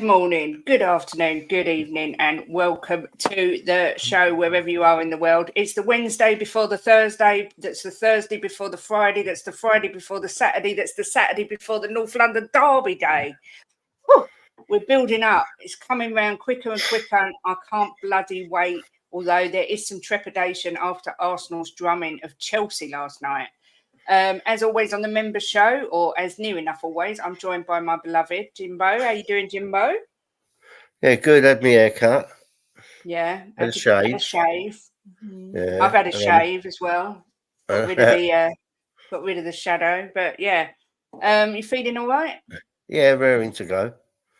morning, good afternoon, good evening, and welcome to the show wherever you are in the world. It's the Wednesday before the Thursday, that's the Thursday before the Friday, that's the Friday before the Saturday, that's the Saturday before the North London Derby day. Whew, we're building up. It's coming round quicker and quicker, and I can't bloody wait, although there is some trepidation after Arsenal's drumming of Chelsea last night. As always on the member show, or as near enough always, I'm joined by my beloved Jimbo. How you doing, Jimbo? Yeah, good. Had my haircut. Yeah, Had a shave. Had a shave. Yeah, I've had a shave as well. Got rid of the shadow. But yeah, you feeling all right? Yeah, raring to go.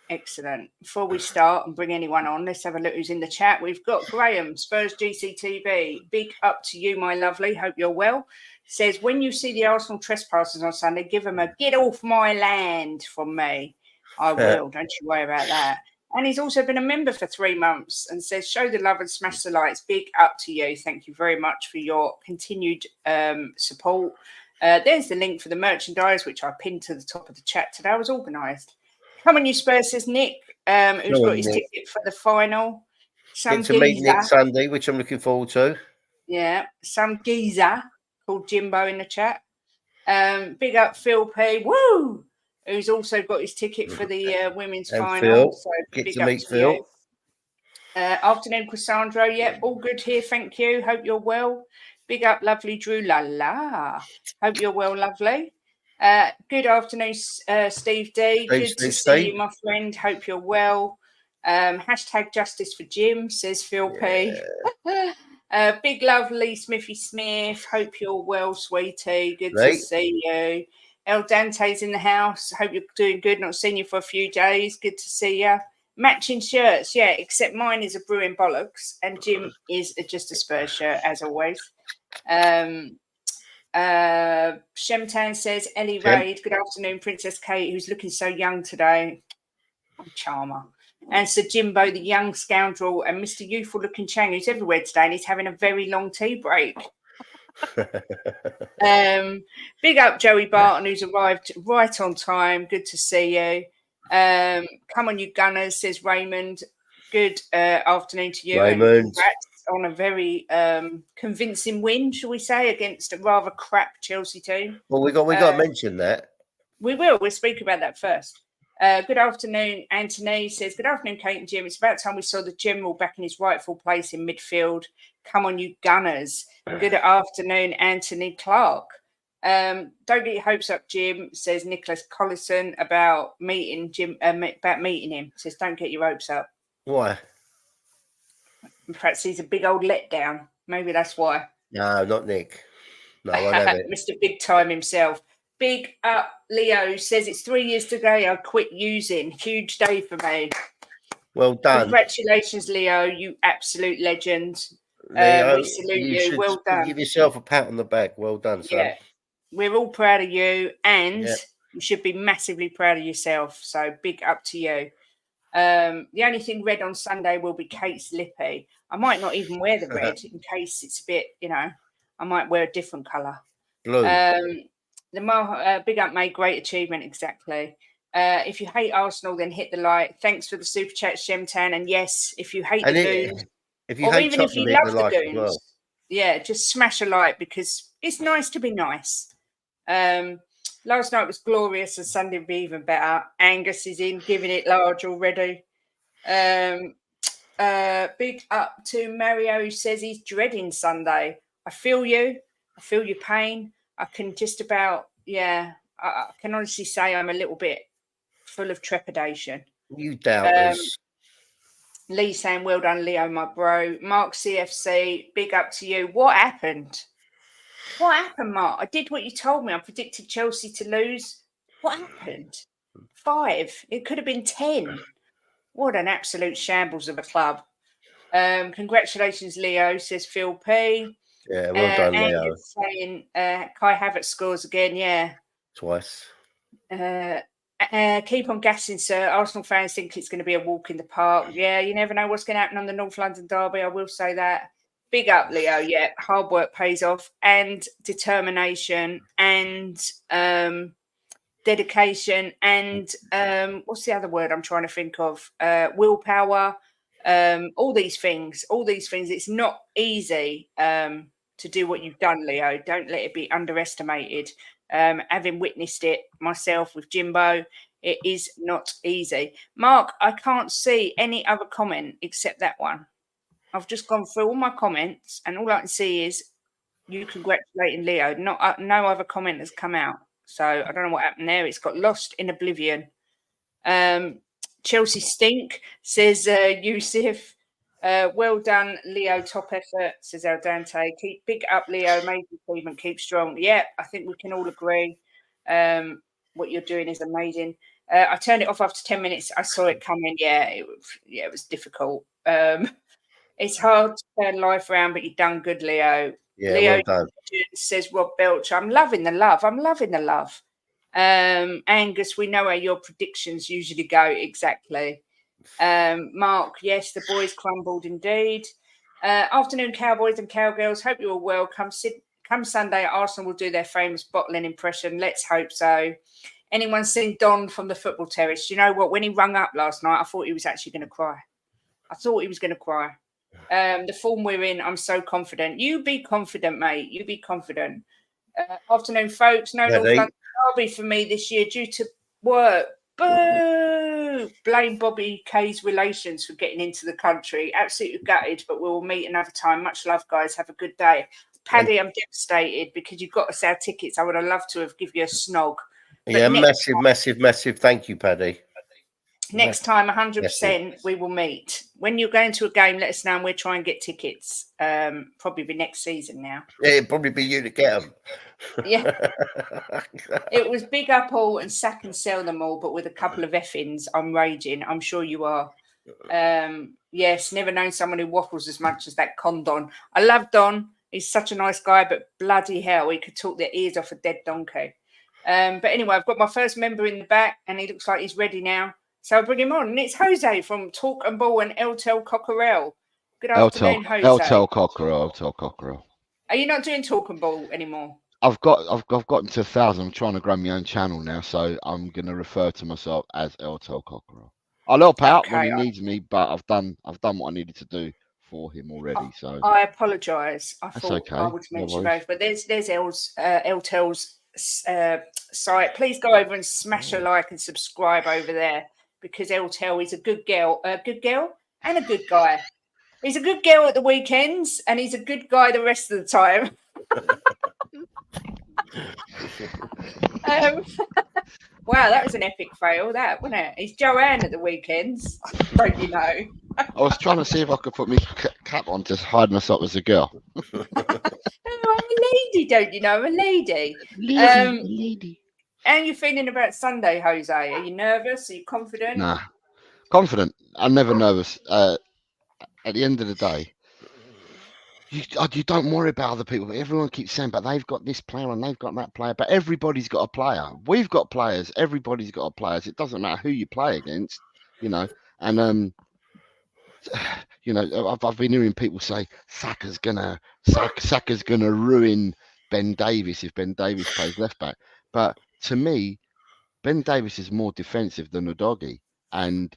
Excellent. Before we start and bring anyone on, let's have a look who's in the chat. We've got Graham, Spurs GCTV. Big up to you, my lovely. Hope you're well. Says, when you see the Arsenal trespassers on Sunday, give them a get off my land from me. I will. Don't you worry about that. And he's also been a member for 3 months and says, show the love and smash the lights. Big up to you. Thank you very much for your continued support. There's the link for the merchandise, which I pinned to the top of the chat today. I was organised. Come on, you Spurs, says Nick, who's got his ticket for the final. Get to meet Nick Sunday, which I'm looking forward to. Yeah, some geezer called Jimbo in the chat. Big up Phil P. Woo! Who's also got his ticket for the women's And final. Phil, So get to meet Phil. You. Afternoon, Cassandra. Yep, all good here. Thank you. Hope you're well. Big up, lovely Drew. La la. Hope you're well, lovely. Good afternoon, Steve D. Good to see you, my friend. Hope you're well. Hashtag justice for Jim, says Phil P. Big love, Lee Smithy Smith. Hope you're well, sweetie. Good to see you. El Dante's in the house. Hope you're doing good. Not seen you for a few days. Good to see you. Matching shirts, yeah, except mine is a Brewing Bollocks and Jim is just a Spurs shirt, as always. Shemtan says, Ellie Raid, good afternoon, Princess Kate, who's looking so young today. Charmer. And Sir Jimbo, the young scoundrel, and Mr. Youthful looking Chang, who's everywhere today, and he's having a very long tea break. Big up Joey Barton, who's arrived right on time. Good to see you. Come on, you Gunners, says Raymond. Good afternoon to you. Raymond. And congrats on a very convincing win, shall we say, against a rather crap Chelsea team. Well, we got to mention that. We will. We'll speak about that first. Good afternoon, Anthony says, good afternoon, Kate and Jim. It's about time we saw the General back in his rightful place in midfield. Come on, you Gunners. Good afternoon, Anthony Clark. Don't get your hopes up, Jim, says Nicholas Collison about meeting Jim. About meeting him. Says, don't get your hopes up. Why? Perhaps he's a big old letdown. Maybe that's why. No, not Nick. No, I won't have it. Mr. Big Time himself. Big up Leo says it's 3 years today. I quit using. Huge day for me. Well done. Congratulations, Leo. You absolute legend. Leo, we salute you. Well done. Give yourself a pat on the back. Well done, son. Yeah. We're all proud of you, and you should be massively proud of yourself. So big up to you. The only thing red on Sunday will be Kate's lippy. I might not even wear the red in case it's a bit, I might wear a different colour. Blue. Big up, mate. Great achievement. Exactly. If you hate Arsenal, then hit the like. Thanks for the super chat, Shemtan. And yes, if you hate the Goons, if you hate even if you Tottenham, love the Goons, just smash a like because it's nice to be nice. Last night was glorious and Sunday will be even better. Angus is in, giving it large already. Big up to Mario, who says he's dreading Sunday. I feel you. I feel your pain. I can just about, I can honestly say I'm a little bit full of trepidation. You doubt us. Lee saying, well done, Leo, my bro. Mark CFC, big up to you. What happened? What happened, Mark? I did what you told me. I predicted Chelsea to lose. What happened? 5. It could have been 10. What an absolute shambles of a club. Congratulations, Leo, says Phil P. Yeah, well done, Leo. Saying Kai Havertz scores again, Twice. Keep on gassing, sir. Arsenal fans think it's going to be a walk in the park. Yeah, you never know what's going to happen on the North London Derby. I will say that. Big up, Leo. Yeah, hard work pays off and determination and dedication, and what's the other word I'm trying to think of? Willpower. All these things. It's not easy to do what you've done, Leo. Don't let it be underestimated. Having witnessed it myself with Jimbo, it is not easy. Mark, I can't see any other comment except that one. I've just gone through all my comments, and all I can see is you congratulating Leo. Not no other comment has come out, so I don't know what happened there. It's got lost in oblivion. Chelsea stink, says Yusuf. Well done, Leo. Top effort, says El Dante. Keep big up, Leo. Major achievement. Keep strong. Yeah, I think we can all agree. What you're doing is amazing. I turned it off after 10 minutes. I saw it coming. Yeah, it was difficult. It's hard to turn life around, but you've done good, Leo. Yeah, Leo well done. says Rob Belcher. I'm loving the love. Angus, we know how your predictions usually go exactly. Mark, yes, the boys crumbled indeed. Afternoon, Cowboys and Cowgirls. Hope you're all well. Come Sunday, Arsenal will do their famous bottling impression. Let's hope so. Anyone seen Don from the football terrace? You know what? When he rung up last night, I thought he was actually going to cry. The form we're in, I'm so confident. You be confident, mate. You be confident. Afternoon, folks. No North London derby for me this year due to work. Boo! Blame Bobby K's relations for getting into the country. Absolutely gutted, but we'll meet another time. Much love, guys. Have a good day. Paddy, I'm devastated because you've got us our tickets. I would have loved to have given you a snog. Yeah, massive. Thank you, Paddy. Next time, 100%, we will meet. When you're going to a game, let us know and we'll try and get tickets. Probably be next season now. Yeah, it'd probably be you to get them. Yeah. It was big up all and sack and sell them all, but with a couple of effings, I'm raging. I'm sure you are. Yes, never known someone who waffles as much as that Condon. I love Don. He's such a nice guy, but bloody hell, he could talk their ears off a dead donkey. But anyway, I've got my first member in the back, and he looks like he's ready now. So I'll bring him on. And it's Jose from Talk and Ball and Eltel Cockerell. Good afternoon, Jose. Eltel Cockerell. Are you not doing Talk and Ball anymore? I've gotten to 1,000. I'm trying to grow my own channel now, so I'm going to refer to myself as Eltel Cockerell. I'll help out when he needs me, but I've done what I needed to do for him already. So I apologise. I thought okay. I would mention both, but there's Eltel's site. Please go over and smash a like and subscribe over there, because Eltel is a good girl and a good guy. He's a good girl at the weekends and he's a good guy the rest of the time. Wow, that was an epic fail, that, wasn't it? He's Joanne at the weekends, don't you know? I was trying to see if I could put my cap on to hide myself as a girl. I'm a lady, don't you know? I'm a lady. Lady. How are you feeling about Sunday, Jose? Are you nervous? Are you confident? Nah, confident. I'm never nervous. At the end of the day, you don't worry about other people. Everyone keeps saying, but they've got this player and they've got that player. But everybody's got a player. We've got players. Everybody's got a player. It doesn't matter who you play against, you know. And you know, I've been hearing people say Saka's gonna ruin Ben Davies if Ben Davies plays left back. But to me, Ben Davies is more defensive than Udogie, and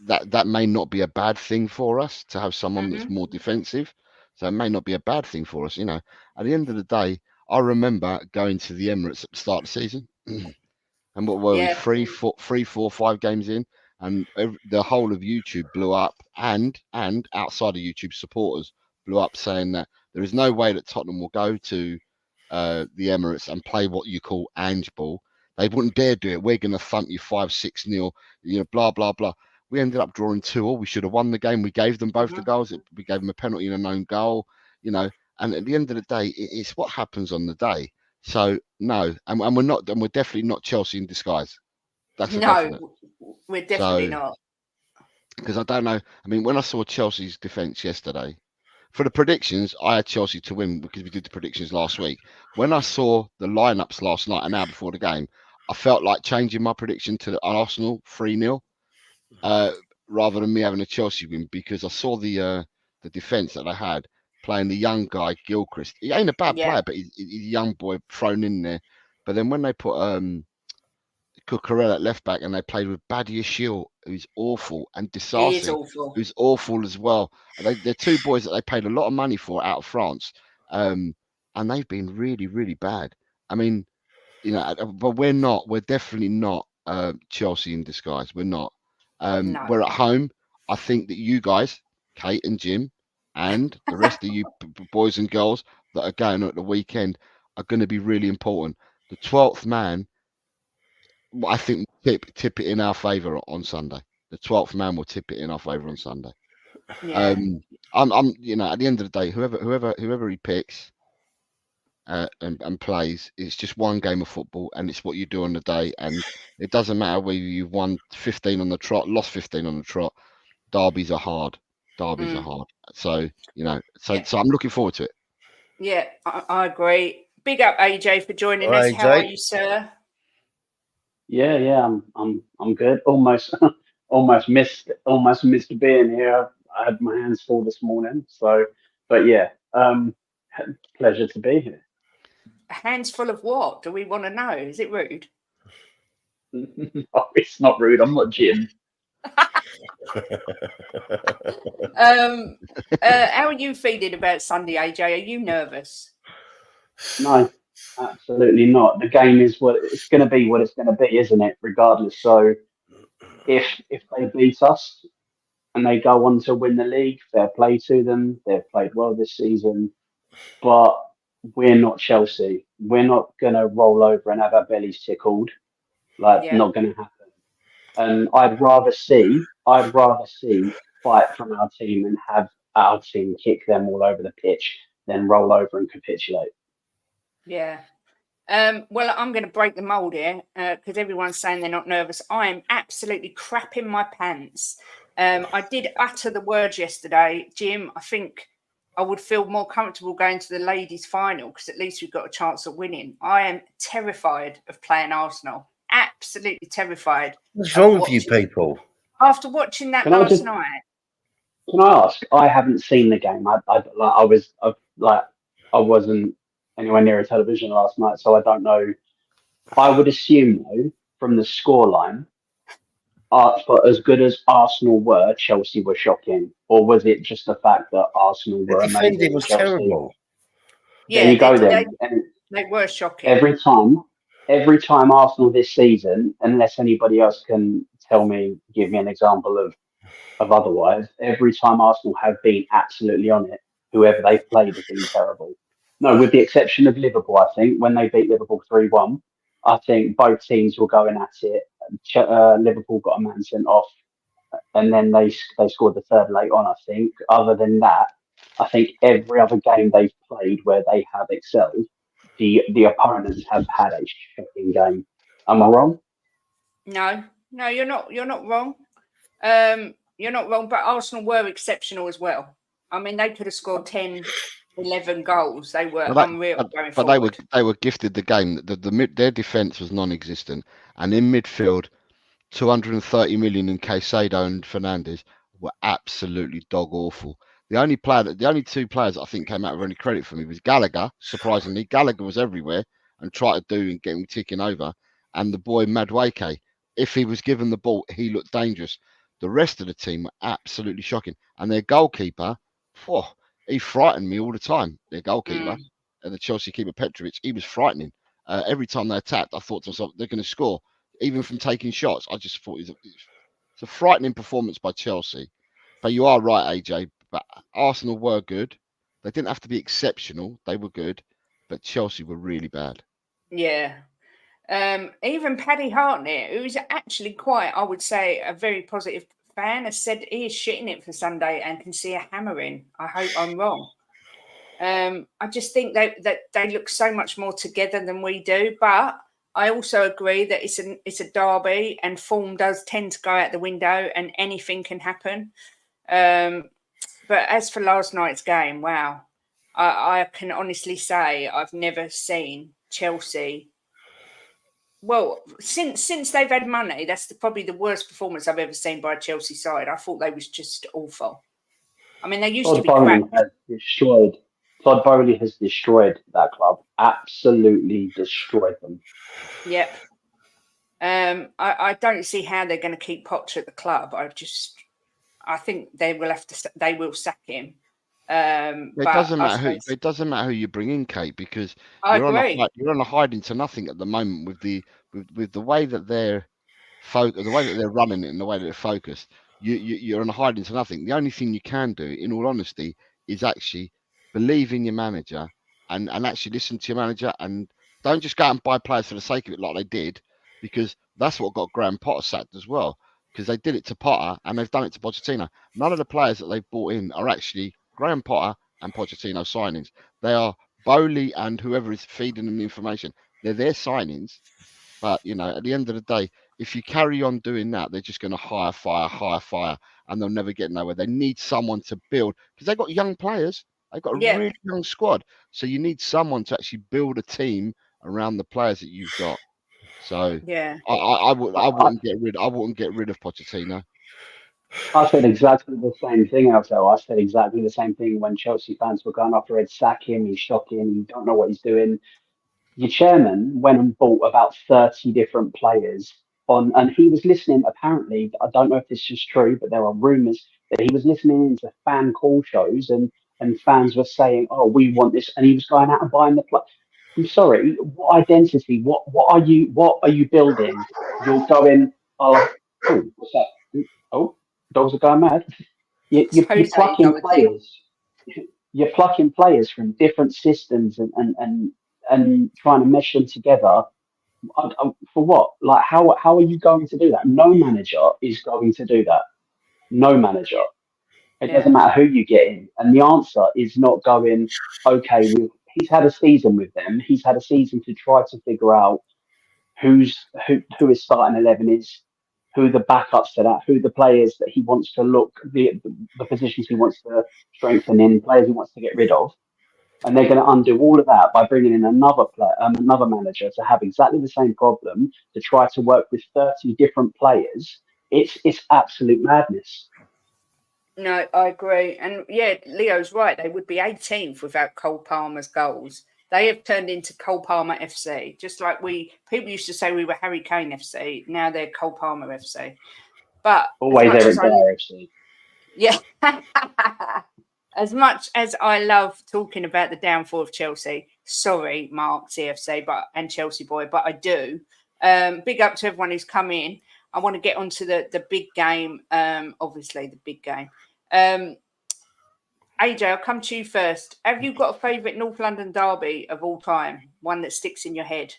that may not be a bad thing for us to have someone that's more defensive. So it may not be a bad thing for us, you know. At the end of the day, I remember going to the Emirates at the start of the season, and what were we 3, 4, 5 games in, and the whole of YouTube blew up, and outside of YouTube, supporters blew up saying that there is no way that Tottenham will go to the Emirates and play what you call Ange ball. They wouldn't dare do it. We're going to thump you 5-6-0, you know, blah blah blah. We ended up drawing 2-2. We should have won the game. We gave them both the goals. We gave them a penalty and a known goal, you know. And at the end of the day, it's what happens on the day. So no, and we're definitely not Chelsea in disguise. That's we're definitely not. Because I don't know. I mean, when I saw Chelsea's defence yesterday, for the predictions, I had Chelsea to win because we did the predictions last week. When I saw the lineups last night, an hour before the game, I felt like changing my prediction to Arsenal 3-0. Rather than me having a Chelsea win, because I saw the defence that they had playing the young guy Gilchrist. He ain't a bad player, but he's a young boy thrown in there. But then when they put Cucurella at left back, and they played with Badiashile, who's awful, and He is Disasi, awful. who's awful as well. They're two boys that they paid a lot of money for out of France, and they've been really, really bad. I mean, but we're not. We're definitely not Chelsea in disguise. We're not. No. We're at home. I think that you guys, Kate and Jim, and the rest of you boys and girls that are going at the weekend are going to be really important. The 12th man, I think, tip it in our favour on Sunday. The 12th man will tip it in our favour on Sunday. Yeah. I'm, at the end of the day, whoever he picks, and plays, it's just one game of football, and it's what you do on the day, and it doesn't matter whether you've won 15 on the trot, lost 15 on the trot. Derbies are hard. So so I'm looking forward to it. Yeah, I agree. Big up AJ for joining Hi, us. How are AJ. you, sir? Yeah, I'm good. Almost missed being here. I had my hands full this morning. So, but yeah, pleasure to be here. Hands full of what? Do we want to know? Is it rude? Oh, it's not rude. I'm not Jim. How are you feeling about Sunday, AJ? Are you nervous? No, absolutely not. The game is what it's going to be. What it's going to be, isn't it? Regardless. So, if they beat us and they go on to win the league, fair play to them. They've played well this season, but we're not Chelsea. We're not going to roll over and have our bellies tickled. Yeah. Not going to happen. And I'd rather see fight from our team and have our team kick them all over the pitch than roll over and capitulate. Yeah. Well, I'm going to break the mold here because everyone's saying they're not nervous. I am absolutely crapping my pants. I did utter the words yesterday, Jim. I think I would feel more comfortable going to the ladies' final because at least we've got a chance of winning. I am terrified of playing Arsenal. Absolutely terrified. What's wrong with you people? After watching that Can I last night. Can I ask? I haven't seen the game. I wasn't anywhere near a television last night, so I don't know. I would assume though, from the scoreline, but as good as Arsenal were, Chelsea were shocking. Or was it just the fact that Arsenal The were amazing? defending was Chelsea? terrible. Yeah, There you go then. They were shocking. Every time Arsenal this season, unless anybody else can give me an example of otherwise, every time Arsenal have been absolutely on it, whoever they've played has been terrible. No, with the exception of Liverpool, I think, when they beat Liverpool 3-1, I think both teams were going at it. Liverpool got a man sent off, and then they scored the third late on, I think. Other than that, I think every other game they've played where they have excelled, the opponents have had a shocking game. Am I wrong? No, you're not. You're not wrong. You're not wrong, but Arsenal were exceptional as well. I mean, they could have scored 10, 11 goals. They were unreal going forward. They were gifted the game. Their defence was non-existent, and in midfield, 230 million in Caicedo and Fernandes were absolutely dog awful. The only two players I think came out with any credit for me was Gallagher. Surprisingly, Gallagher was everywhere and tried to do and get him ticking over, and the boy Madueke. If he was given the ball, he looked dangerous. The rest of the team were absolutely shocking, and their goalkeeper, he frightened me all the time. Their goalkeeper, and the Chelsea keeper Petrovic, he was frightening. Every time they attacked, I thought to myself, they're going to score, even from taking shots. I just thought it's a frightening performance by Chelsea. But you are right, AJ. But Arsenal were good. They didn't have to be exceptional. They were good, but Chelsea were really bad. Yeah. Even Paddy Hartnett, who's actually quite, I would say, a very positive fan, has said he is shitting it for Sunday and can see a hammering. I hope I'm wrong. I just think that they look so much more together than we do. But I also agree that it's a derby and form does tend to go out the window and anything can happen. But as for last night's game, wow. I can honestly say I've never seen Chelsea. Well, since they've had money, that's probably the worst performance I've ever seen by a Chelsea side. I thought they was just awful. I mean, they used to be crap. Todd Bowley has destroyed that club. Absolutely destroyed them. Yep. I don't see how they're going to keep Potter at the club. I think they will sack him. It But doesn't I matter who. suppose It doesn't matter who you bring in, Kate, because I you're agree. on a hiding to nothing at the moment with the way that they're the way that they're running it and the way that they're focused. You're on a hiding to nothing. The only thing you can do, in all honesty, is actually believe in your manager and actually listen to your manager, and don't just go out and buy players for the sake of it like they did, because that's what got Graham Potter sacked as well. Because they did it to Potter and they've done it to Pochettino. None of the players that they've brought in are actually Graham Potter and Pochettino signings. They are Bowley and whoever is feeding them the information. They're their signings, but at the end of the day, if you carry on doing that, they're just going to hire fire, and they'll never get nowhere. They need someone to build because they've got young players. They've got a Yeah. really young squad, so you need someone to actually build a team around the players that you've got. So Yeah. I wouldn't get rid of Pochettino. I said exactly the same thing, Alto. I said exactly the same thing when Chelsea fans were going after Ed, sack him, he's shocking, you don't know what he's doing. Your chairman went and bought about 30 different players and he was listening, apparently, I don't know if this is true, but there are rumours that he was listening into fan call shows and fans were saying, oh, we want this, and he was going out and buying the play. I'm sorry, what identity, what are you building? You're going, oh, what's that? Oh, dogs are going mad. You're Jose, I plucking would think. players. You're plucking players from different systems and trying to mesh them together. For what? Like, how are you going to do that? No manager is going to do that. No manager. It doesn't Yeah. matter who you get in. And the answer is not going, okay, he's had a season with them. He's had a season to try to figure out who his starting 11 is, who the backups to that, who the players that he wants to look, the positions he wants to strengthen in, players he wants to get rid of. And they're going to undo all of that by bringing in another player, another manager to have exactly the same problem, to try to work with 30 different players. It's absolute madness. No, I agree. And yeah, Leo's right. They would be 18th without Cole Palmer's goals. They have turned into Cole Palmer FC, just like people used to say we were Harry Kane FC. Now they're Cole Palmer FC. But Always Eric Dyer FC. Yeah. As much as I love talking about the downfall of Chelsea, sorry, Mark, CFC, and Chelsea boy, but I do. Big up to everyone who's come in. I want to get onto the big game, obviously the big game. AJ, I'll come to you first. Have you got a favourite North London derby of all time? One that sticks in your head?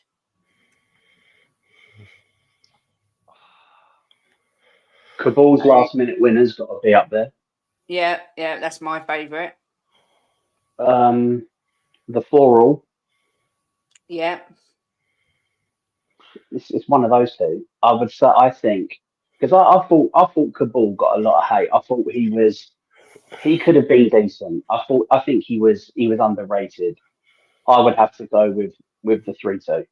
Cabal's last minute winners got to be up there. Yeah, that's my favourite. The Floral. Yeah. It's one of those two. I would say, I think, because I thought Cabal got a lot of hate. I thought he could have been decent. I think he was underrated. I would have to go with the 3-2.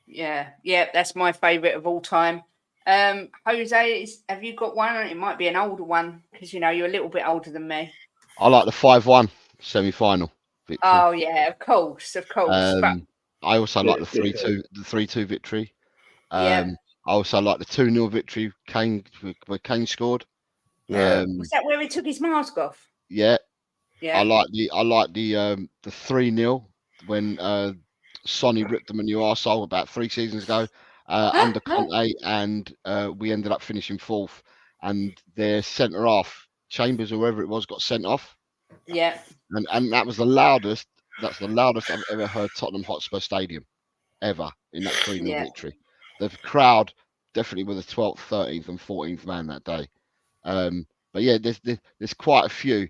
Yeah, that's my favourite of all time. Jose, have you got one? It might be an older one because you're a little bit older than me. I like the 5-1 semi-final victory. Oh yeah, of course. But I also like the 3-2 victory. I also like the 2-0 victory where Kane scored. Yeah. Was that where he took his mask off? Yeah. Yeah. I like the 3-0 when Sonny ripped them a new arsehole about 3 seasons ago under Conte, and we ended up finishing 4th, and their centre half, Chambers or whoever it was, got sent off. Yeah. And that was the loudest. That's the loudest I've ever heard Tottenham Hotspur Stadium ever in that 3-0 victory. The crowd definitely were the 12th, 13th, and 14th man that day. But yeah, there's quite a few.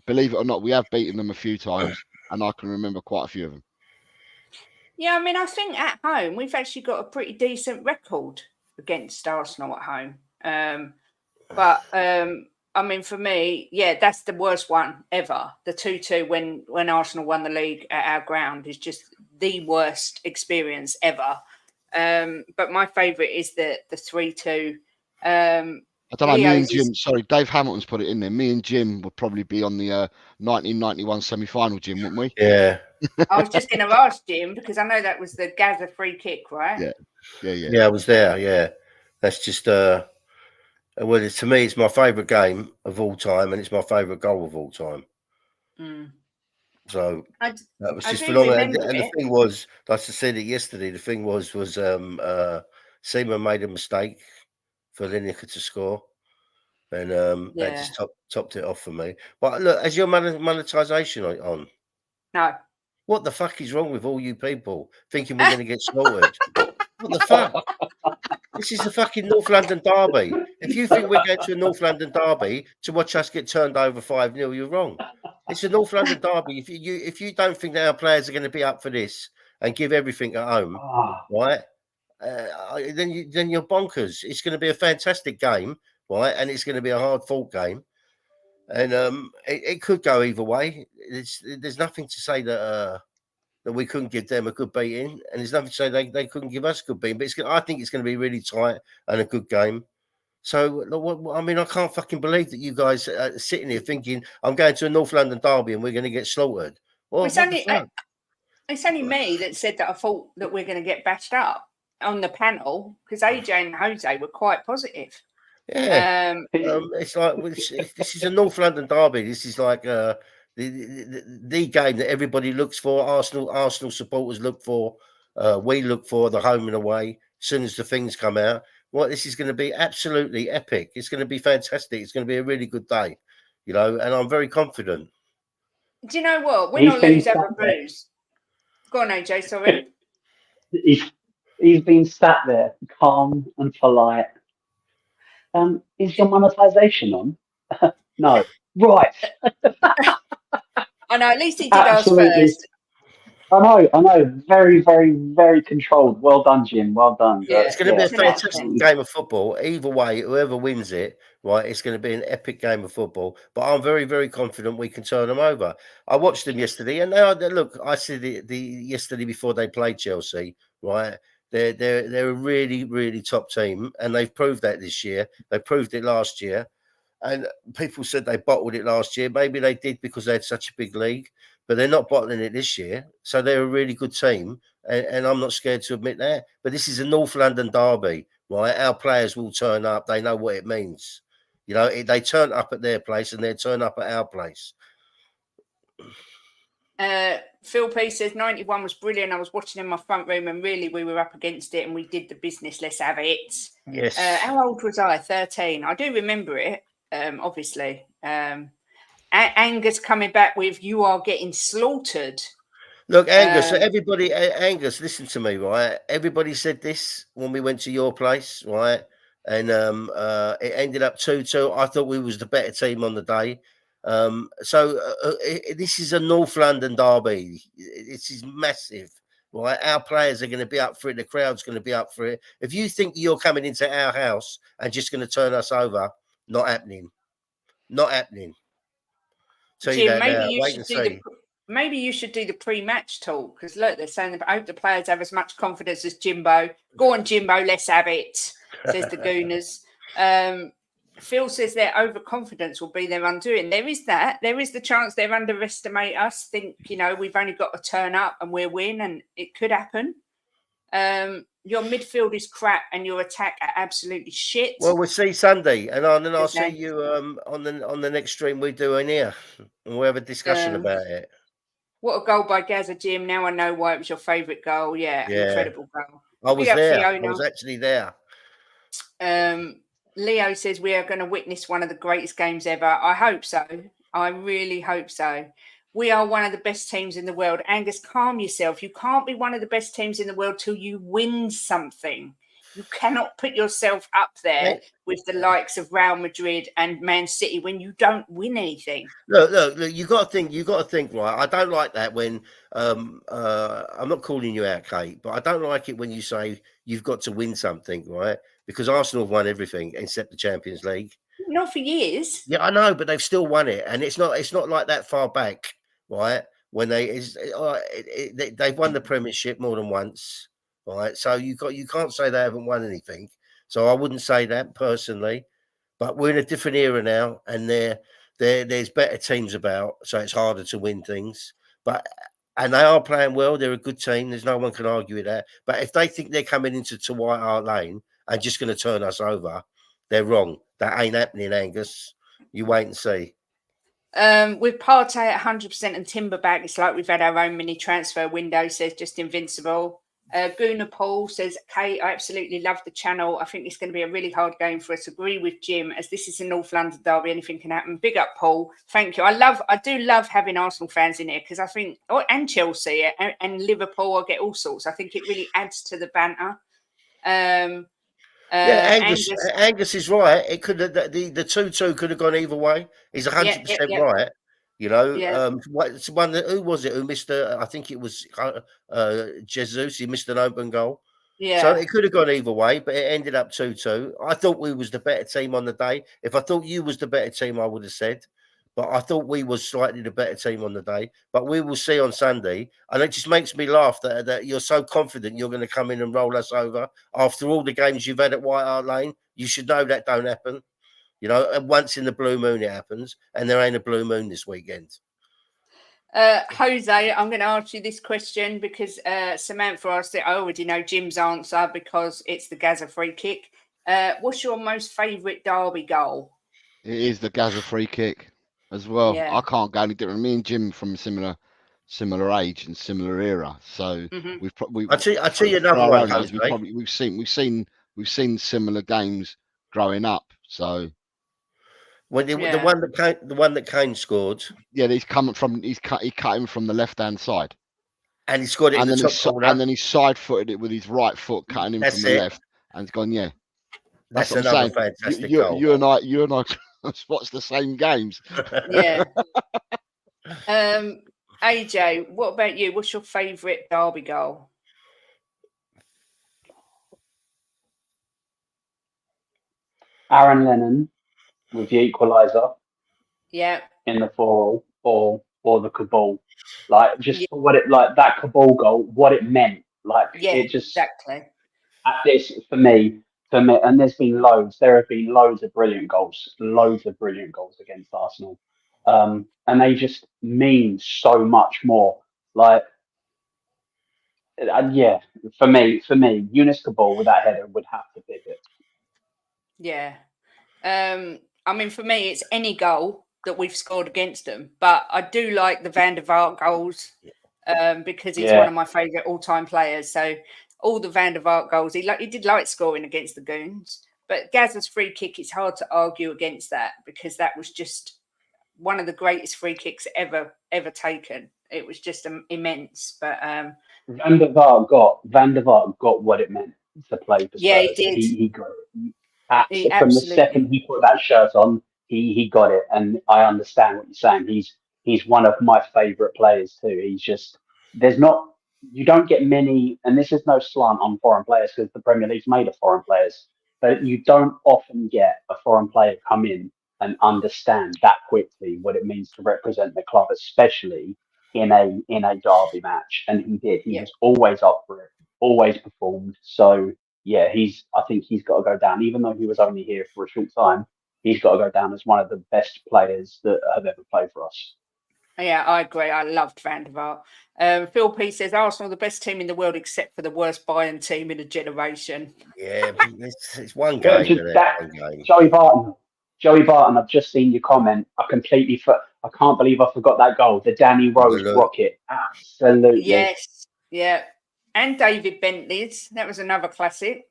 Believe it or not, we have beaten them a few times, and I can remember quite a few of them. Yeah, I mean, I think at home we've actually got a pretty decent record against Arsenal at home. But I mean, for me, that's the worst one ever. The 2-2 when Arsenal won the league at our ground is just the worst experience ever. But my favourite is the 3-2. I don't know. Me and Jim. Sorry, Dave Hamilton's put it in there. Me and Jim would probably be on the 1991 semi-final, Jim, wouldn't we? Yeah. I was just going to ask Jim because I know that was the Gaza free kick, right? Yeah. I was there. Yeah, that's just well, to me, it's my favourite game of all time, and it's my favourite goal of all time. Mm. So I that was I just do phenomenal. remember And the it. thing was, like I said it yesterday, the thing was Seaman made a mistake for Lineker to score, and that Yeah. just topped it off for me. But look, as your monetization on, No. what the fuck is wrong with all you people thinking we're going to get slaughtered? What the fuck? This is the fucking North London derby. If you think we're going to a North London derby to watch us get turned over 5-0, you're wrong. It's a North London derby. If you don't think that our players are going to be up for this and give everything at home, right? Then you're bonkers. It's going to be a fantastic game, right? And it's going to be a hard fought game, and it could go either way. There's nothing to say that we couldn't give them a good beating, and there's nothing to say they couldn't give us a good beating. But I think it's going to be really tight and a good game. So, I mean, I can't fucking believe that you guys are sitting here thinking I'm going to a North London derby and we're going to get slaughtered. Well, It's what the fuck? it's only me that said that I thought that we're going to get bashed up on the panel because AJ and Jose were quite positive. Yeah. It's like this is a North London derby. This is like the game that everybody looks for. Arsenal supporters look for. We look for the home and away. As soon as the things come out, this is going to be absolutely epic. It's going to be fantastic. It's going to be a really good day, and I'm very confident. Do you know what? Win or lose, have a bruise. Go on, AJ. Sorry. He's been sat there, calm and polite. Is your monetization on? No. Right. I know. At least he did Absolutely. ask first. I know. Very, very, very controlled. Well done, Jim. Well done. Yeah, it's going to be a fantastic absolutely. game of football. Either way, whoever wins it, right, it's going to be an epic game of football. But I'm very, very confident we can turn them over. I watched them yesterday, and look, I said the yesterday before they played Chelsea, right? They're a really, really top team, and they've proved that this year. They proved it last year. And people said they bottled it last year. Maybe they did because they had such a big league, but they're not bottling it this year. So they're a really good team. And I'm not scared to admit that. But this is a North London derby, right? Our players will turn up. They know what it means. They turn up at their place and they turn up at our place. Phil P says 91 was brilliant. I was watching in my front room and really we were up against it and we did the business. Let's have it. Yes. How old was I? 13. I do remember it, obviously. Angus coming back with "You are getting slaughtered." Look, Angus, Angus, listen to me, right? Everybody said this when we went to your place, right? And it ended up 2-2. I thought we was the better team on the day. This is a North London derby. This is massive, right? Our players are going to be up for it. The crowd's going to be up for it. If you think you're coming into our house and just going to turn us over, not happening. Not happening. Tell you Jim, that now. Wait and see. Maybe you should do the pre-match talk because look, they're saying I hope the players have as much confidence as Jimbo. Go on, Jimbo, let's have it, says the Gooners. Phil says their overconfidence will be their undoing. There is that. There is the chance they underestimate us, think, we've only got to turn up and we'll win, and it could happen. Your midfield is crap and your attack are absolutely shit. Well, we'll see Sunday, and then I'll see you on the next stream we do in here, and we'll have a discussion about it. What a goal by Gaza, Jim. Now I know why it was your favourite goal. Yeah, incredible goal. I was there. Fiona. I was actually there. Leo says we are going to witness one of the greatest games ever. I hope so. I really hope so. We are one of the best teams in the world. Angus, calm yourself. You can't be one of the best teams in the world till you win something. You cannot put yourself up there with the likes of Real Madrid and Man City when you don't win anything. Look, you got to think, right? I don't like that when I'm not calling you out, Kate, but I don't like it when you say you've got to win something, right? Because Arsenal have won everything except the Champions League. Not for years. Yeah, I know, but they've still won it, and it's not like that far back, right? When they've won the Premiership more than once. Right, so you can't say they haven't won anything. So I wouldn't say that personally, but we're in a different era now, and there's better teams about, so it's harder to win things. But And they are playing well. They're a good team. There's no one can argue with that. But if they think they're coming into White Hart Lane and just going to turn us over, they're wrong. That ain't happening, Angus. You wait and see. With Partey at 100% and Timber back, it's like we've had our own mini transfer window, says Just Invincible. Gunnar Paul says, Kate, I absolutely love the channel. I think it's going to be a really hard game for us. Agree with Jim, as this is a North London derby, anything can happen. Big up, Paul. Thank you. I do love having Arsenal fans in here because I think, and Chelsea and Liverpool, I get all sorts. I think it really adds to the banter. Angus is right. It could have the 2-2 could have gone either way. He's 100% right. You know, who was it who missed? I think it was Jesus. He missed an open goal. Yeah. So it could have gone either way, but it ended up 2-2. I thought we was the better team on the day. If I thought you was the better team, I would have said. But I thought we was slightly the better team on the day. But we will see on Sunday. And it just makes me laugh that you're so confident you're going to come in and roll us over. After all the games you've had at White Hart Lane, you should know that don't happen. You know, once in the blue moon it happens. And there ain't a blue moon this weekend. Jose, I'm going to ask you this question because Samantha asked it. I already know Jim's answer because it's the Gaza free kick. What's your most favourite derby goal? It is the Gaza free kick as well. Yeah. I can't go any different. Me and Jim from similar age and similar era, so we've probably. I tell you another one. We've seen similar games growing up. So the one that Kane scored. Yeah, he cut him from the left hand side, and he scored it in the top corner. And then he side footed it with his right foot, cutting him from the left, and it's gone. Yeah, that's another fantastic goal. You and I watch the same games. Yeah. AJ, what about you? What's your favourite derby goal? Aaron Lennon with the equaliser. Yeah. In the 4-4 or the Cabal. Like just what it like that Cabal goal, what it meant. Like it just exactly. At this for me, and there's been loads. There have been loads of brilliant goals against Arsenal. And they just mean so much more. Like for me, Yunus Cabal with that header would have to pick it. Yeah. I mean, for me, it's any goal that we've scored against them. But I do like the Van der Vaart goals because he's one of my favourite all-time players. So all the Van der Vaart goals, he did like scoring against the Goons. But Gaza's free kick, it's hard to argue against that because that was just one of the greatest free kicks ever taken. It was just immense. But Van der Vaart got what it meant to play for Spurs. Yeah, he did. He got it. From the second he put that shirt on, he got it. And I understand what you're saying. He's one of my favourite players too. He's just you don't get many, and this is no slant on foreign players because the Premier League's made of foreign players, but you don't often get a foreign player come in and understand that quickly what it means to represent the club, especially in a derby match. And he did. He was always up for it, always performed. So yeah, I think he's got to go down, even though he was only here for a short time. He's got to go down as one of the best players that have ever played for us. Yeah, I agree. I loved Van der Vaart. Phil P says Arsenal the best team in the world except for the worst Bayern team in a generation. Yeah, it's one game. Joey Barton, I've just seen your comment. I can't believe I forgot that goal. The Danny Rose rocket. Absolutely. Yes. Yeah. And David Bentley's. That was another classic.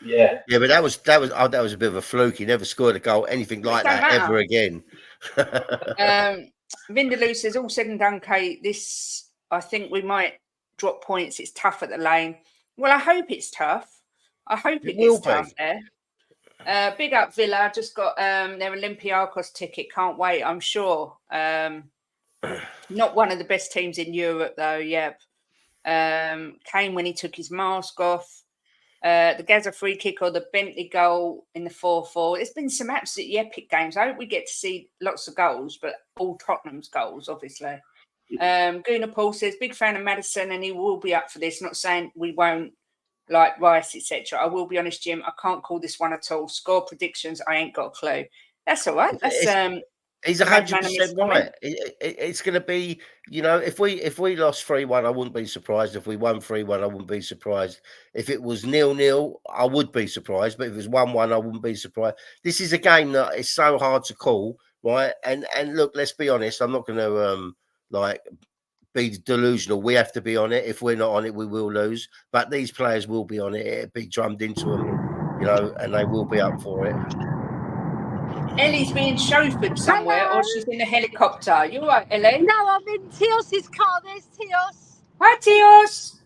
Yeah. Yeah, but that was a bit of a fluke. He never scored a goal, anything like that ever again. Vindaloo says, all said and done, Kate, this, I think we might drop points. It's tough at the lane. Well, I hope it's tough. I hope it is tough there. Big up Villa. Just got their Olympiacos ticket. Can't wait, I'm sure. Not one of the best teams in Europe, though. Yep. Kane when he took his mask off. The Gaza free kick or the Bentley goal in the 4-4. There's been some absolutely epic games. I hope we get to see lots of goals, but all Tottenham's goals, obviously. Gunnar Paul says, big fan of Maddison and he will be up for this. Not saying we won't like Rice, etc. I will be honest, Jim, I can't call this one at all. Score predictions, I ain't got a clue. That's all right. He's Magnanimous 100% comment. right. It's going to be, if we lost 3-1, I wouldn't be surprised. If we won 3-1, I wouldn't be surprised. If it was 0-0, I would be surprised. But if it was 1-1, I wouldn't be surprised. This is a game that is so hard to call, right? And look, let's be honest. I'm not going to be delusional. We have to be on it. If we're not on it, we will lose. But these players will be on it. It'll be drummed into them, and they will be up for it. Ellie's being chauffeured somewhere, Hello. or she's in a helicopter. You all right, Ellie? No, I'm in Tios's car. There's Tios. Hi, Tios.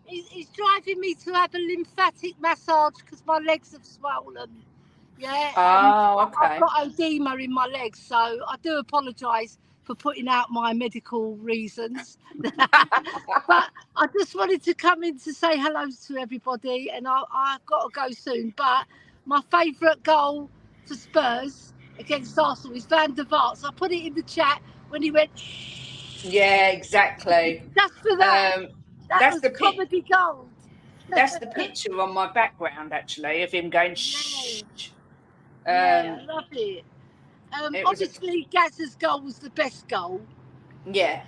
He's driving me to have a lymphatic massage because my legs have swollen. Yeah. Oh, okay. I've got edema in my legs, so I do apologise for putting out my medical reasons. But I just wanted to come in to say hello to everybody, and I've got to go soon. But my favourite goal for Spurs against Arsenal is Van der Vaart. So I put it in the chat when he went. Yeah, exactly. Just for that. That was comedy gold. That's the picture on my background, actually, of him going shh. Yeah, I love it. Obviously, Gazza's goal was the best goal. Yeah.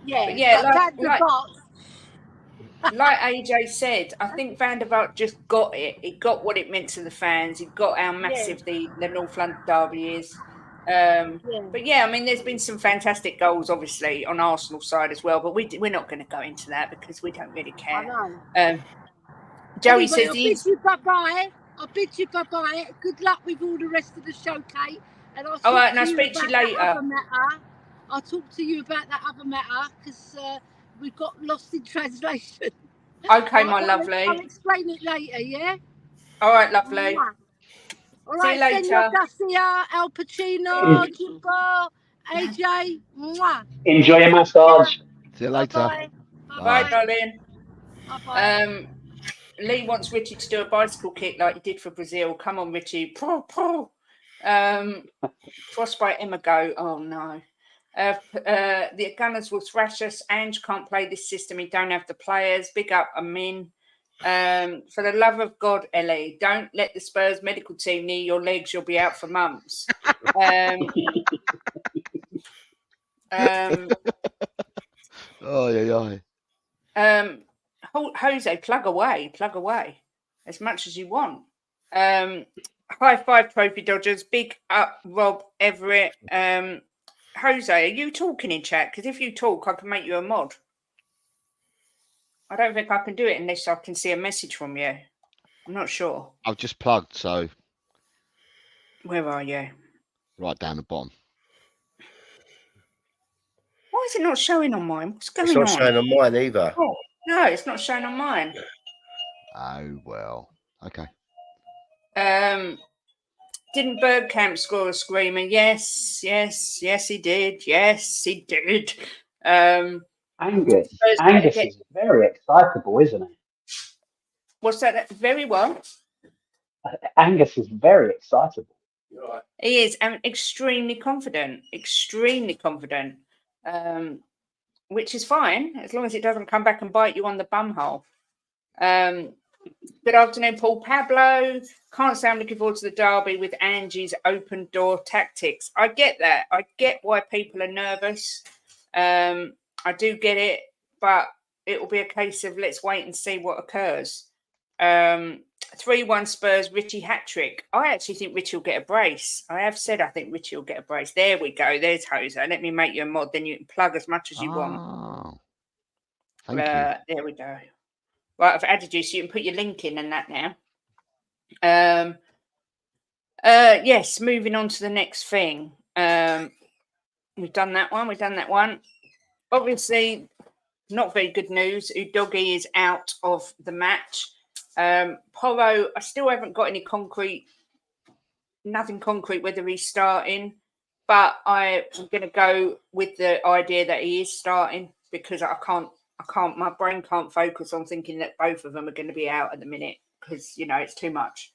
Yeah. But yeah, but Van der Vaart. Like AJ said, I think Van der Vaart just got it. He got what it meant to the fans. He got how massive the North London derby is. But yeah, I mean, there's been some fantastic goals, obviously, on Arsenal side as well. But we're not going to go into that because we don't really care. I know. Joey anyway, says I'll bid you bye-bye. I'll bid you bye-bye. Good luck with all the rest of the show, Kate. And I'll speak to you later. I'll talk to you about that other matter because we've got lost in translation. Okay, my lovely. I'll explain it later, yeah? All right, lovely. All right, see you later. Senor Garcia, Al Pacino, Jimbo, AJ. Mwah. Enjoy your massage. See you later. Bye. Bye, darling. Bye. Lee wants Richie to do a bicycle kick like he did for Brazil. Come on, Richie. Frostbite Emma go. Oh, no. The Gunners will thrash us. Ange can't play this system. He don't have the players. Big up Amin. For the love of God, Ellie, don't let the Spurs medical team near your legs. You'll be out for months. Jose, plug away as much as you want. High five, Trophy Dodgers. Big up, Rob Everett. Jose, are you talking in chat? Because if you talk, I can make you a mod. I don't think I can do it unless I can see a message from you. I'm not sure. I've just plugged, so. Where are you? Right down the bottom. Why is it not showing on mine? What's going on? It's not showing on mine either. Oh, no, it's not showing on mine. Oh, well. Okay. Didn't Bergkamp score a screamer? Yes, he did. Yes, he did. Angus is very excitable, isn't he? What's that? Very well. Angus is very excitable. He is, and extremely confident. Which is fine as long as it doesn't come back and bite you on the bum hole. Good afternoon, Paul Pablo. Can't say I'm looking forward to the derby with Angie's open door tactics. I get that. I get why people are nervous. I do get it, but it will be a case of let's wait and see what occurs. 3-1 Spurs, Richie hat-trick. I actually think Richie will get a brace. I have said I think Richie will get a brace. There we go. There's Jose. Let me make you a mod. Then you can plug as much as you want. Thank you. There we go. Right, I've added you so you can put your link in and that now. Yes, moving on to the next thing. We've done that one. Obviously, not very good news. Udogie is out of the match. Porro, I still haven't got nothing concrete whether he's starting, but I'm going to go with the idea that he is starting because my brain can't focus on thinking that both of them are going to be out at the minute because, it's too much.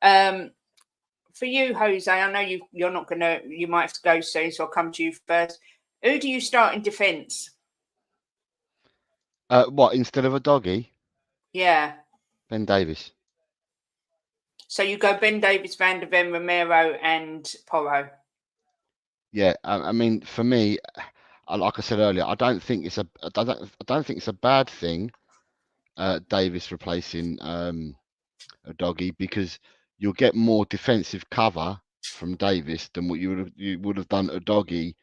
For you, Jose, I know you're not going to, you might have to go soon, so I'll come to you first. Who do you start in defence? What, instead of a doggy? Yeah. Ben Davies. So you go Ben Davies, Van der Ven, Romero and Porro? Yeah, I mean, for me, like I said earlier, I don't think it's a bad thing. Davis replacing a doggy, because you'll get more defensive cover from Davis than what you would have done a doggy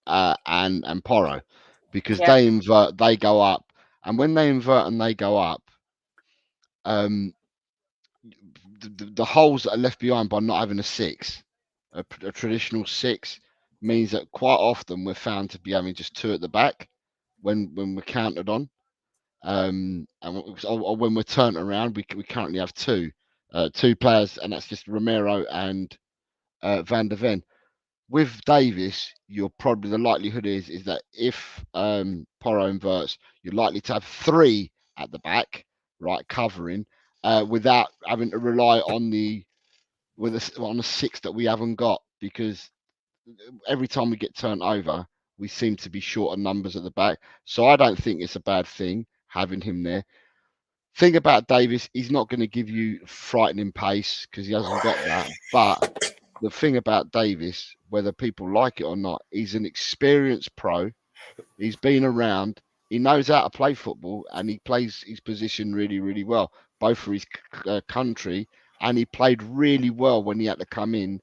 and Porro, because Yeah, they invert, they go up, and when they invert and they go up, um, the holes that are left behind by not having a six, a traditional six, means that quite often we're found to be having just two at the back when we're counted on. Or when we're turned around, we currently have two players, and that's just Romero and Van der Ven. With Davis, you're probably, the likelihood is that if Porro inverts, you're likely to have three at the back, right, covering, without having to rely on on a six that we haven't got, because every time we get turned over, we seem to be short of numbers at the back. So I don't think it's a bad thing having him there. Thing about Davis, he's not going to give you frightening pace because he hasn't got that. But the thing about Davis, whether people like it or not, he's an experienced pro. He's been around. He knows how to play football, and he plays his position really, really well, both for his country, and he played really well when he had to come in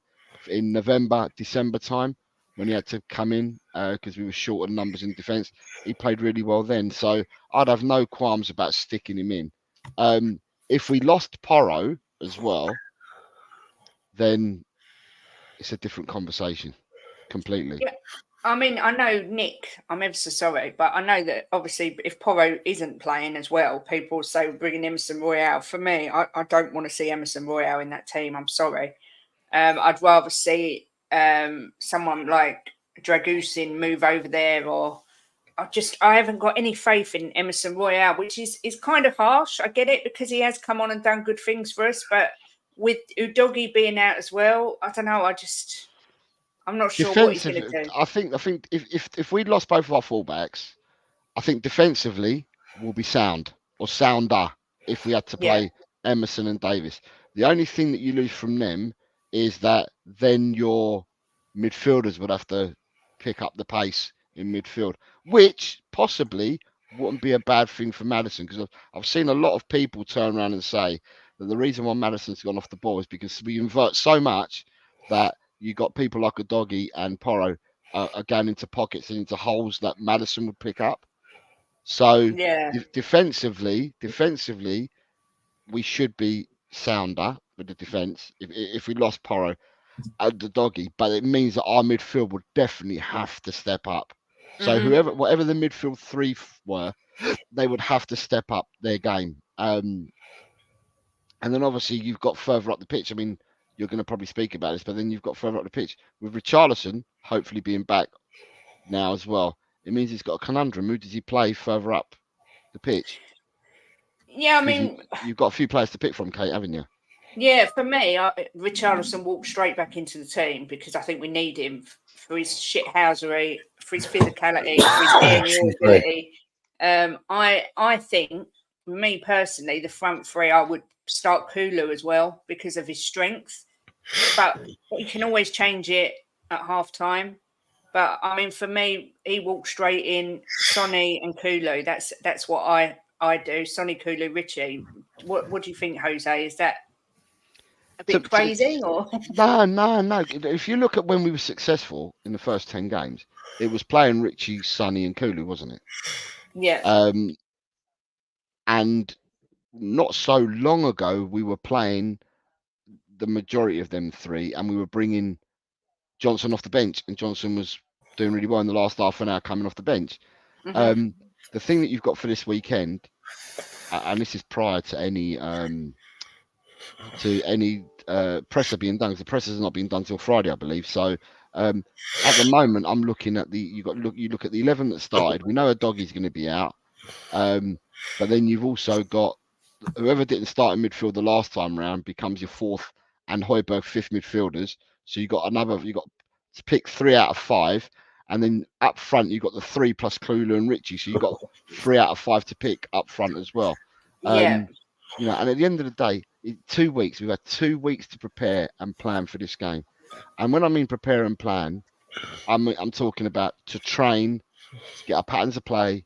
November, December time, when he had to come in because we were short of numbers in defence. He played really well then, so I'd have no qualms about sticking him in. If we lost Porro as well, then it's a different conversation completely. yeah. I mean, I know Nick. I'm ever so sorry, but I know that obviously, if Porro isn't playing as well, people say bringing Emerson Royale. For me, I don't want to see Emerson Royale in that team. I'm sorry. I'd rather see someone like Dragusin move over there, or I haven't got any faith in Emerson Royale, which is kind of harsh. I get it because he has come on and done good things for us, but with Udogi being out as well, I don't know. I'm not sure what he's going Defensive, to do. I think if we'd lost both of our fullbacks, I think defensively will be sound or sounder if we had to Yeah, play Emerson and Davis. The only thing that you lose from them is that then your midfielders would have to pick up the pace in midfield, which possibly wouldn't be a bad thing for Madison, because I've seen a lot of people turn around and say that the reason why Madison's gone off the ball is because we invert so much that you got people like a doggy and Porro are going into pockets and into holes that Madison would pick up. So yeah. defensively, we should be sounder with the defence if we lost Porro and the doggy, but it means that our midfield would definitely have to step up. So whatever the midfield three were, they would have to step up their game. And then obviously you've got further up the pitch. I mean, you're going to probably speak about this, but then you've got further up the pitch with Richarlison hopefully being back now as well. It means he's got a conundrum. Who does he play further up the pitch? Yeah, I Because mean, you've got a few players to pick from, Kate, haven't you? yeah, for me, Richarlison walked straight back into the team because I think we need him for his shithousery, for his physicality, for his aerial ability. I think, me personally, the front three, I would start Kulu as well because of his strength, but you can always change it at half time. But I mean, for me, he walked straight in, Sonny and Kulu. That's what I do. Sonny, Kulu, Richie. What do you think, Jose? Is that a To, bit crazy or? no. If you look at when we were successful in the first 10 games, it was playing Richie, Sonny, and Kulu, wasn't it? Yeah. And not so long ago, we were playing the majority of them three, and we were bringing Johnson off the bench, and Johnson was doing really well in the last half an hour coming off the bench. Mm-hmm. The thing that you've got for this weekend, and this is prior to any presser being done, because the presser has not been done till Friday, I believe. So at the moment, I'm looking at you look at the 11 that started. We know a doggy's going to be out, but then you've also got whoever didn't start in midfield the last time round becomes your fourth, and Højbjerg fifth midfielders. So you got to pick 3 out of 5, and then up front you got the 3 plus Klula and Richie. So you got 3 out of 5 to pick up front as well. Yeah. And at the end of the day, 2 weeks. We've had 2 weeks to prepare and plan for this game. And when I mean prepare and plan, I'm talking about to train, to get our patterns of play,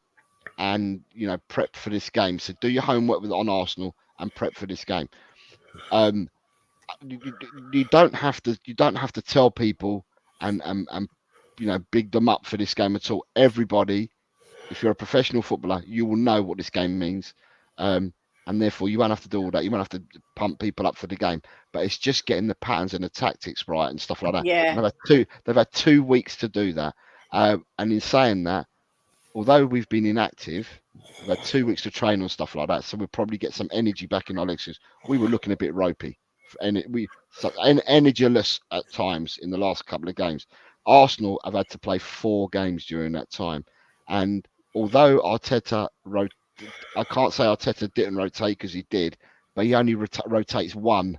and prep for this game. So do your homework on Arsenal and prep for this game. You don't have to tell people and big them up for this game at all. Everybody, if you're a professional footballer, you will know what this game means, and therefore you won't have to do all that. You won't have to pump people up for the game, but it's just getting the patterns and the tactics right and stuff like that. Yeah. They've had 2 weeks to do that, and in saying that, although we've been inactive, we've had 2 weeks to train on stuff like that, so we'll probably get some energy back in our legs. We were looking a bit ropey, and energyless at times in the last couple of games. Arsenal have had to play 4 games during that time, and although Arteta I can't say Arteta didn't rotate because he did, but he only rotates one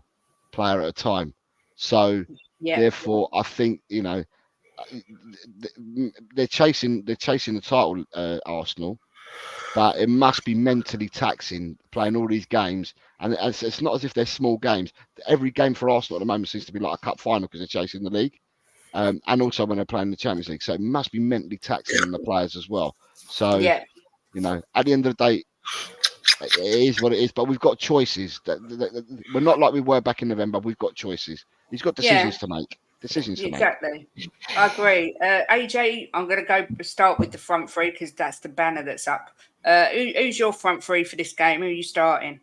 player at a time. So therefore, I think they're chasing the title, Arsenal, but it must be mentally taxing playing all these games. And it's not as if they're small games. Every game for Arsenal at the moment seems to be like a cup final because they're chasing the league, and also when they're playing the Champions League. So it must be mentally taxing on the players as well. So at the end of the day, it is what it is. But we've got choices. We're not like we were back in November. We've got choices. He's got decisions to make. Exactly. I agree. AJ, I'm going to start with the front three because that's the banner that's up. Who's your front three for this game? Who are you starting?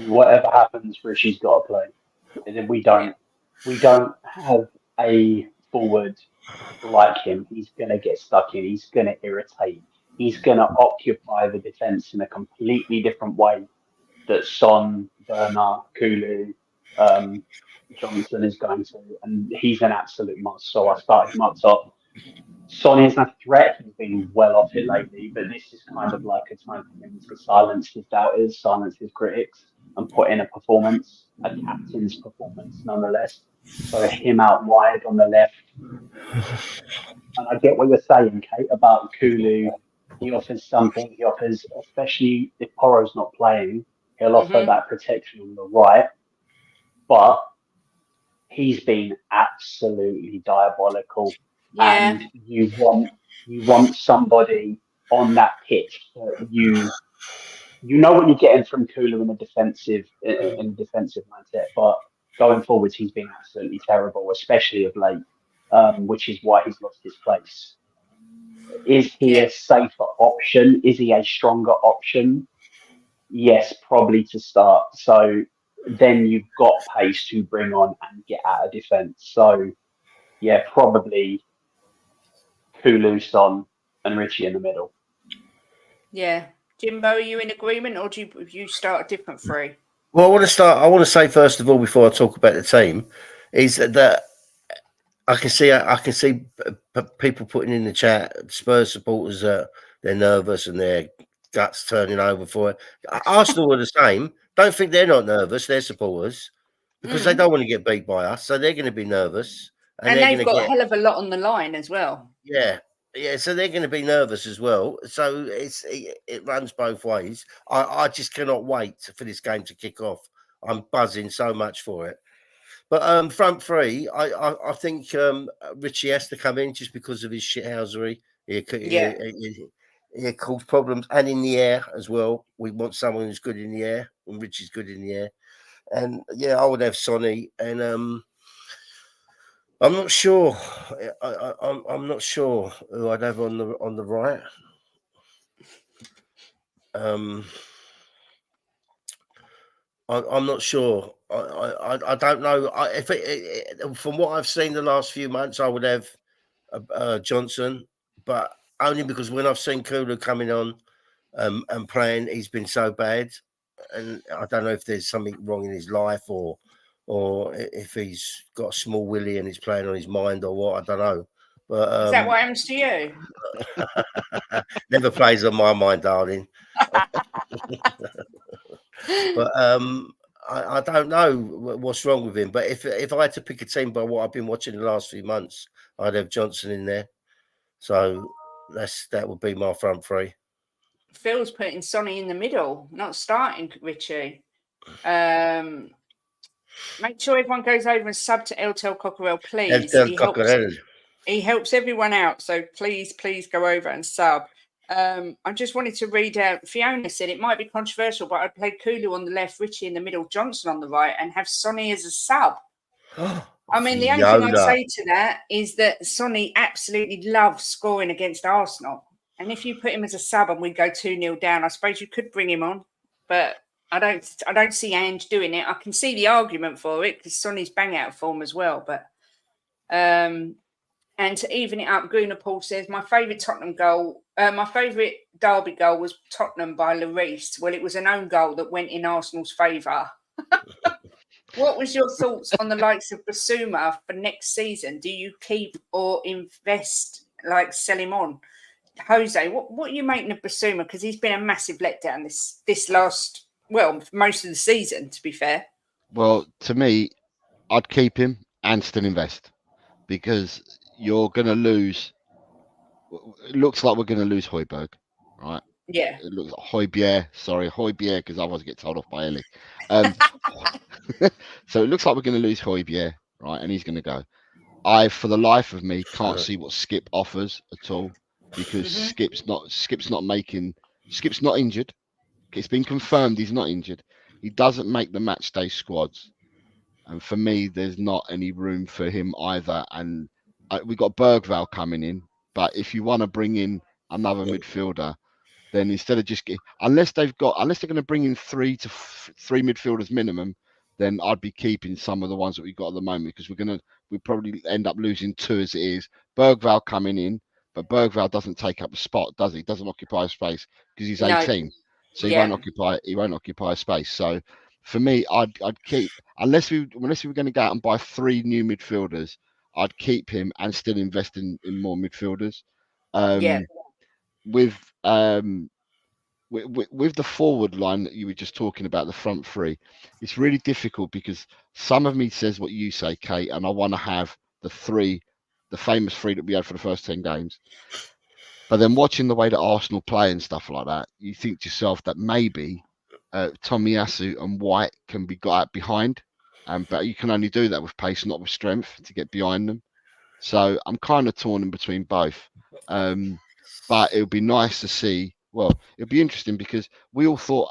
Whatever happens, Rishi's got to play. And then we don't have a forward like him. He's going to get stuck in. He's going to irritate. He's going to occupy the defence in a completely different way that Son, Werner, Kulu, Johnson is going to, and he's an absolute must. So I started him up top. Son is a threat. He's been well off it lately, but this is kind of like a time for him to silence his doubters, silence his critics, and put in a performance, a captain's performance nonetheless. So him out wide on the left. And I get what you're saying, Kate, about Kulu. He offers something. He offers, especially if Porro's not playing, he'll offer that protection on the right. But he's been absolutely diabolical. Yeah. And you want somebody on that pitch that you know what you're getting from Kulu in a defensive mindset, but going forwards he's been absolutely terrible, especially of late, which is why he's lost his place. Is he a safer option? Is he a stronger option? Yes, probably to start. So then you've got pace to bring on and get out of defence. So yeah, probably Kulu, Son, and Richie in the middle. Yeah. Jimbo, are you in agreement, or do you start a different three? Well, I want to say first of all, before I talk about the team, is that I can see people putting in the chat, Spurs supporters, they're nervous and their guts turning over for it. Arsenal are the same. Don't think they're not nervous. They're supporters because they don't want to get beat by us, so they're going to be nervous. And they've got a hell of a lot on the line as well. Yeah. So they're going to be nervous as well. So it runs both ways. I just cannot wait for this game to kick off. I'm buzzing so much for it. But front three, I think Richie has to come in just because of his shithousery. He caused problems, and in the air as well. We want someone who's good in the air, and Richie's good in the air. And yeah, I would have Sonny, and I'm not sure. I'm not sure who I'd have on the right. I'm not sure. I don't know. From what I've seen the last few months, I would have Johnson, but only because when I've seen Kulu coming on and playing, he's been so bad, and I don't know if there's something wrong in his life or if he's got a small willy and he's playing on his mind or what. I don't know. But is that what happens to you? Never plays on my mind, darling. But I don't know what's wrong with him. But if I had to pick a team by what I've been watching the last few months, I'd have Johnson in there. So that would be my front three. Phil's putting Sonny in the middle, not starting Richie. I Make sure everyone goes over and sub to Eltel Cockerell, please. Eltel Cockerell. He helps everyone out, so please go over and sub. I just wanted to read out. Fiona said it might be controversial, but I'd play Kulu on the left, Richie in the middle, Johnson on the right, and have Sonny as a sub. I mean, the only thing I'd say to that is that Sonny absolutely loves scoring against Arsenal. And if you put him as a sub and we go 2-0 down, I suppose you could bring him on. But I don't see Ange doing it. I can see the argument for it because Sonny's bang out of form as well. But and to even it up, Guna Paul says, my favourite Derby goal was Tottenham by Lloris. Well, it was an own goal that went in Arsenal's favour. What was your thoughts on the likes of Basuma for next season? Do you keep or invest, like sell him on? Jose, what are you making of Basuma? Because he's been a massive letdown this last, well, most of the season, to be fair. Well, to me, I'd keep him and still invest because you're going to lose. It looks like we're going to lose Højbjerg, right? Yeah. It looks like Højbjerg, because otherwise I get told off by Ellie. So it looks like we're going to lose Højbjerg, right? And he's going to go. I, for the life of me, can't see what Skip offers at all because Skip's not injured. It's been confirmed he's not injured. He doesn't make the match day squads. And for me, there's not any room for him either. And we got Bergvall coming in. But if you want to bring in another midfielder, then instead of unless they're going to bring in three midfielders minimum, then I'd be keeping some of the ones that we've got at the moment because we probably end up losing 2 as it is. Bergvall coming in, but Bergvall doesn't take up a spot, does he? Doesn't occupy a space because he's 18, so he won't occupy a space. So for me, I'd keep unless we were going to go out and buy 3 new midfielders, I'd keep him and still invest in more midfielders. With the forward line that you were just talking about, the front 3, it's really difficult because some of me says what you say, Kate, and I want to have the famous 3 that we had for the first 10 games. But then watching the way that Arsenal play and stuff like that, you think to yourself that maybe Tomiyasu and White can be got out behind, but you can only do that with pace, not with strength, to get behind them. So I'm kind of torn in between both. But it would be nice to see. Well, it'd be interesting because we all thought,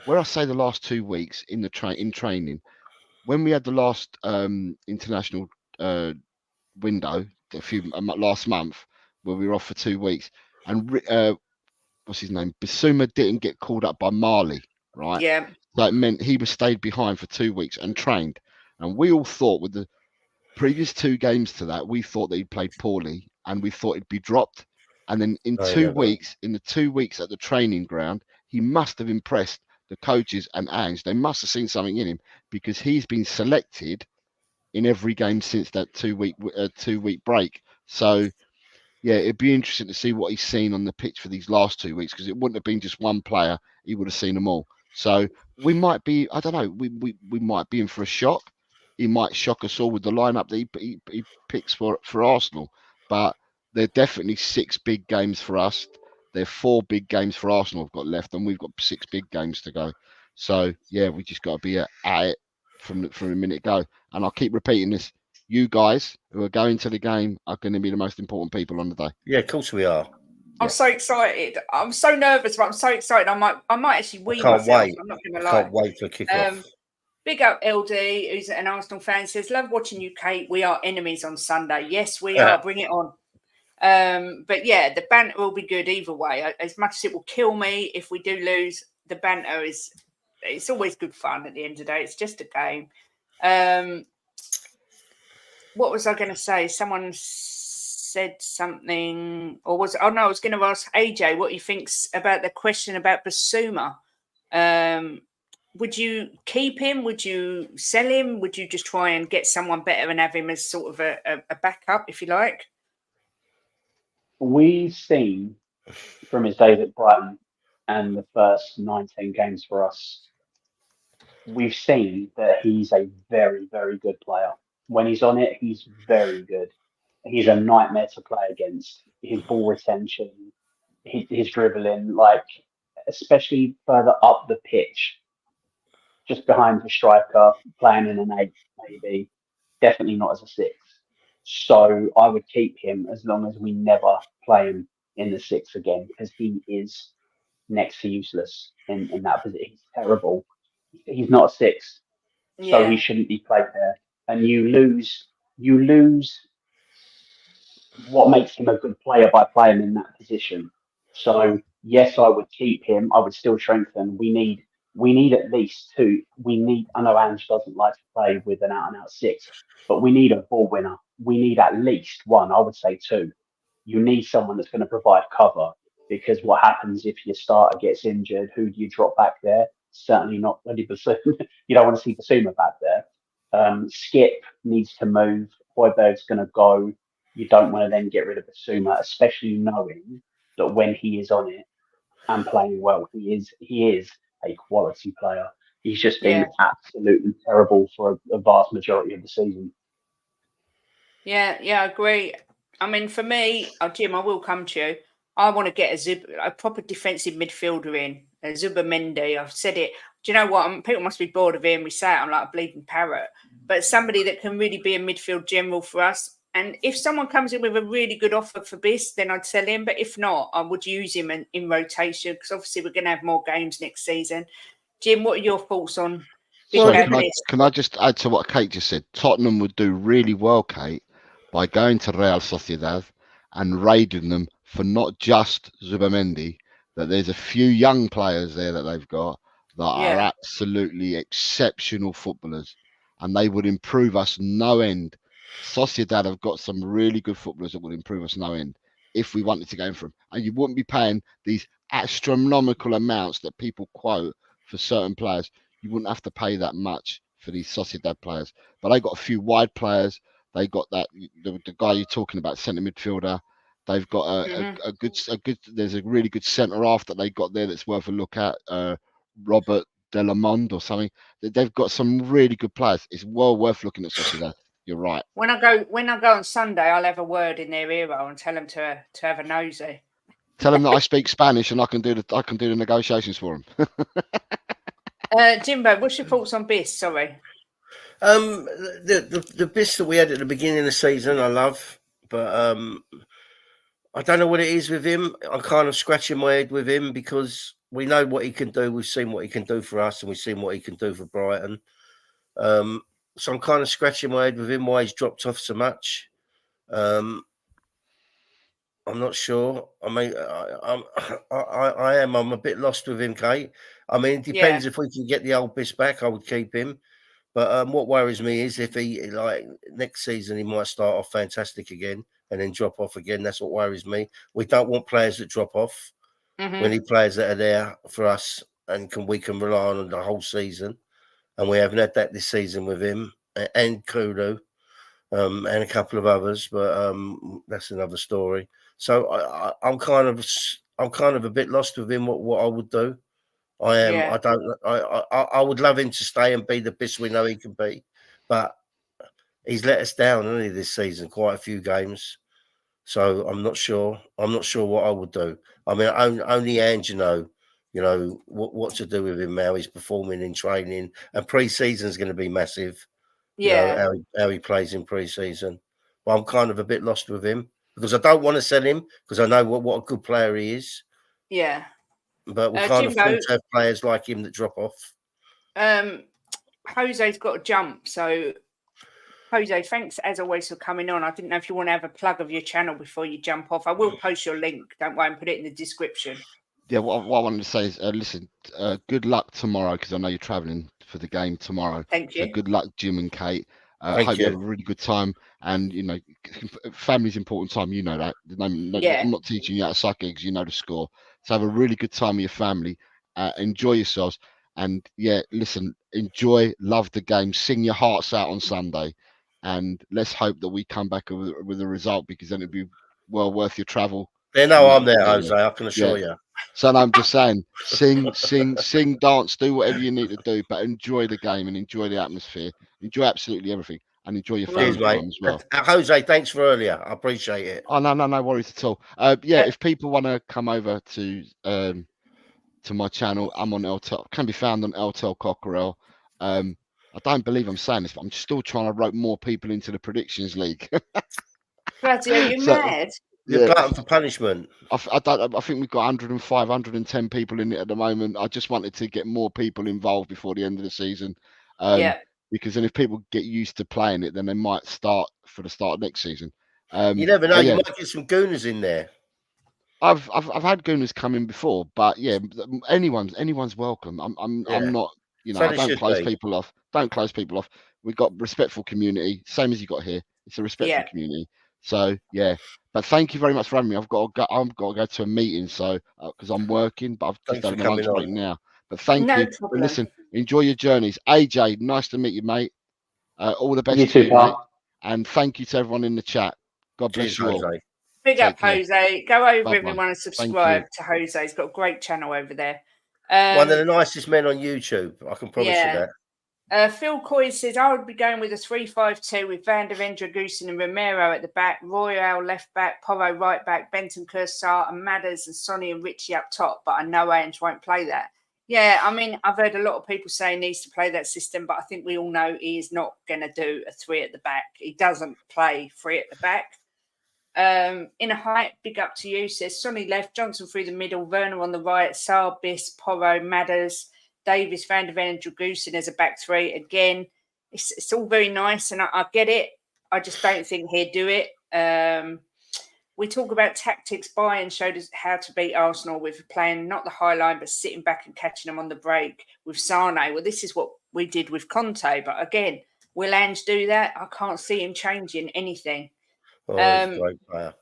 where I say the last 2 weeks in training, when we had the last international window, last month, where we were off for 2 weeks, and what's his name, Basuma didn't get called up by Marley, right? Yeah. That meant he was stayed behind for 2 weeks and trained, and we all thought with the previous 2 games to that, we thought that he played poorly, and we thought he'd be dropped. And then in 2 weeks, in the 2 weeks at the training ground, he must have impressed the coaches and Ange. They must have seen something in him because he's been selected in every game since that 2 week break. So yeah, it'd be interesting to see what he's seen on the pitch for these last 2 weeks because it wouldn't have been just one player; he would have seen them all. So we might be, I don't know, we might be in for a shock. He might shock us all with the lineup that he picks for Arsenal, but there are definitely 6 big games for us. There are 4 big games for Arsenal have got left, and we've got 6 big games to go. So yeah, we just got to be at it from a minute go. And I'll keep repeating this: you guys who are going to the game are going to be the most important people on the day. Yeah, of course we are. I'm so excited. I'm so nervous, but I'm so excited. I might actually wee myself. Wait. I'm not going to lie. Can't wait for kick-off. Big up LD, who's an Arsenal fan, says, love watching you, Kate. We are enemies on Sunday. Yes, we are. Bring it on. But yeah, the banter will be good either way. As much as it will kill me if we do lose, the banter it's always good fun at the end of the day. It's just a game. What was I going to say? Someone said something, or I was going to ask AJ what he thinks about the question about Basuma. Would you keep him? Would you sell him? Would you just try and get someone better and have him as sort of a backup, if you like? We've seen from his days at Brighton and the first 19 games for us, we've seen that he's a very, very good player. When he's on it, he's very good. He's a nightmare to play against. His ball retention, his dribbling, like especially further up the pitch. just behind the striker, playing in an 8, maybe. Definitely not as a 6. So I would keep him as long as we never play him in the 6 again, because he is next to useless in that position. He's terrible. He's not a 6, so he Yeah, shouldn't be played there. And you lose what makes him a good player by playing in that position. So yes, I would keep him. I would still strengthen. We need at least two. We need. I know Ange doesn't like to play with an out and out 6, but we need a ball winner. We need at least one. I would say two. You need someone that's going to provide cover, because what happens if your starter gets injured? Who do you drop back there? Certainly not Eddie Basuma. You don't want to see Basuma back there. Skip needs to move. Hoiberg's going to go. You don't want to then get rid of Basuma, especially knowing that when he is on it and playing well, he is a quality player. He's just yeah, been absolutely terrible for a vast majority of the season. yeah, I agree. I mean, for me, Jim, I will come to you. I want to get a proper defensive midfielder in, a Zubamendi. I've said it. Do you know what? People must be bored of hearing me say it. I'm like a bleeding parrot. But somebody that can really be a midfield general for us. And if someone comes in with a really good offer for Biss, then I'd sell him. But if not, I would use him in rotation, because obviously we're going to have more games next season. Jim, what are your thoughts on Big So Bad Biss? can I just add to what Kate just said? Tottenham would do really well, Kate, by going to Real Sociedad and raiding them for not just Zubamendi, that there's a few young players there that they've got that are Yeah, absolutely exceptional footballers, and they would improve us no end. Sociedad have got some really good footballers that would improve us no end if we wanted to go in for them, and you wouldn't be paying these astronomical amounts that people quote for certain players. You wouldn't have to pay that much for these Sociedad players. But they got a few wide players. They got the guy you're talking about, centre midfielder. They've got a good. There's a really good centre half that they got there that's worth a look at. Robert Delamond or something. They've got some really good players. It's well worth looking at Sociedad. You're right. when I go on Sunday, I'll have a word in their ear and tell them to have a nosy. Tell them that I speak Spanish and I can do the negotiations for them. Jimbo, what's your thoughts on Biss? Sorry. The Biss that we had at the beginning of the season, I love, but I don't know what it is with him. I'm kind of scratching my head with him, because we know what he can do. We've seen what he can do for us, and we've seen what he can do for Brighton. So I'm kind of scratching my head with him, why he's dropped off so much. I'm not sure. I mean, I'm a bit lost with him, Kate. I mean, it depends. If we can get the old Biss back, I would keep him. But what worries me is if he, like, next season, he might start off fantastic again and then drop off again. That's what worries me. We don't want players that drop off. We need players that are there for us and we can rely on the whole season. And we haven't had that this season with him and Kulu. And a couple of others, but that's another story. So I'm kind of a bit lost with him. What I would do, I am. Yeah. I don't. I would love him to stay and be the best we know he can be, but he's let us down, hasn't he, this season? Quite a few games. So I'm not sure. I'm not sure what I would do. I mean, only Ange know what to do with him now. He's performing in training, and pre-season is going to be massive. Yeah. How he plays in pre-season. But I'm kind of a bit lost with him, because I don't want to sell him, because I know what a good player he is. Yeah. But we can't Jimbo, afford to have players like him that drop off. Jose's got to jump. So, Jose, thanks as always for coming on. I didn't know if you want to have a plug of your channel before you jump off. I will post your link. Don't worry, and put it in the description. Yeah, what I wanted to say is, listen, good luck tomorrow, because I know you're travelling for the game tomorrow. Thank you. So good luck, Jim and Kate. Thank hope you. you have a really good time. And, family's important time. You know that. Yeah. I'm not teaching you how to suck eggs. You know the score. So have a really good time with your family. Enjoy yourselves. And, yeah, listen, enjoy, love the game. Sing your hearts out on Sunday. And let's hope that we come back with a result, because then it'd be well worth your travel. They know I'm there, Jose. I can assure you. So I'm just saying, sing, dance, do whatever you need to do, but enjoy the game and enjoy the atmosphere. Enjoy absolutely everything, and enjoy your family time as well. Jose, thanks for earlier. I appreciate it. Oh, no worries at all. If people want to come over to to my channel. I'm on LTL, can be found on LTL Cockerel. I don't believe I'm saying this, but I'm still trying to rope more people into the predictions league. Bloody, are you mad? You're glutton for punishment. I think we've got 105, 110 people in it at the moment. I just wanted to get more people involved before the end of the season. Because then if people get used to playing it, then they might start for the start of next season. You never know. You might get some gooners in there. I've had gooners come in before, but yeah, anyone's welcome. I'm not, So I don't close be. people off. Don't close people off. We've got respectful community, same as you got here. It's a respectful community. So yeah, but thank you very much for having me. I've got to go to a meeting, so because I'm working, but I've just had a lunch break now. But thank you. But listen, enjoy your journeys. AJ, nice to meet you, mate. All the best You to too, you, pal. mate. And thank you to everyone in the chat. God bless you all. Big up, Jose. Go over, Bye-bye. everyone, and subscribe to Jose. He's got a great channel over there. One of the nicest men on YouTube. I can promise you that. Phil Coy says, I would be going with a 3-5-2 with Van der Ven, Dragusin and Romero at the back, Royale left back, Porro right back, Benton, Kursar and Madders and Sonny and Richie up top. But I know Ange won't play that. Yeah, I mean, I've heard a lot of people say he needs to play that system, but I think we all know he is not going to do a 3 at the back. He doesn't play 3 at the back. In a height, big up to you, says Sonny left, Johnson through the middle, Werner on the right, Saar, Biss, Porro, Madders, Davis, Van der Ven and Dragusin as a back 3. Again, it's all very nice and I get it. I just don't think he'd do it. We talk about tactics. Bayern showed us how to beat Arsenal with playing not the high line, but sitting back and catching them on the break with Sane. Well, this is what we did with Conte. But again, will Ange do that? I can't see him changing anything. Oh, he's a great player.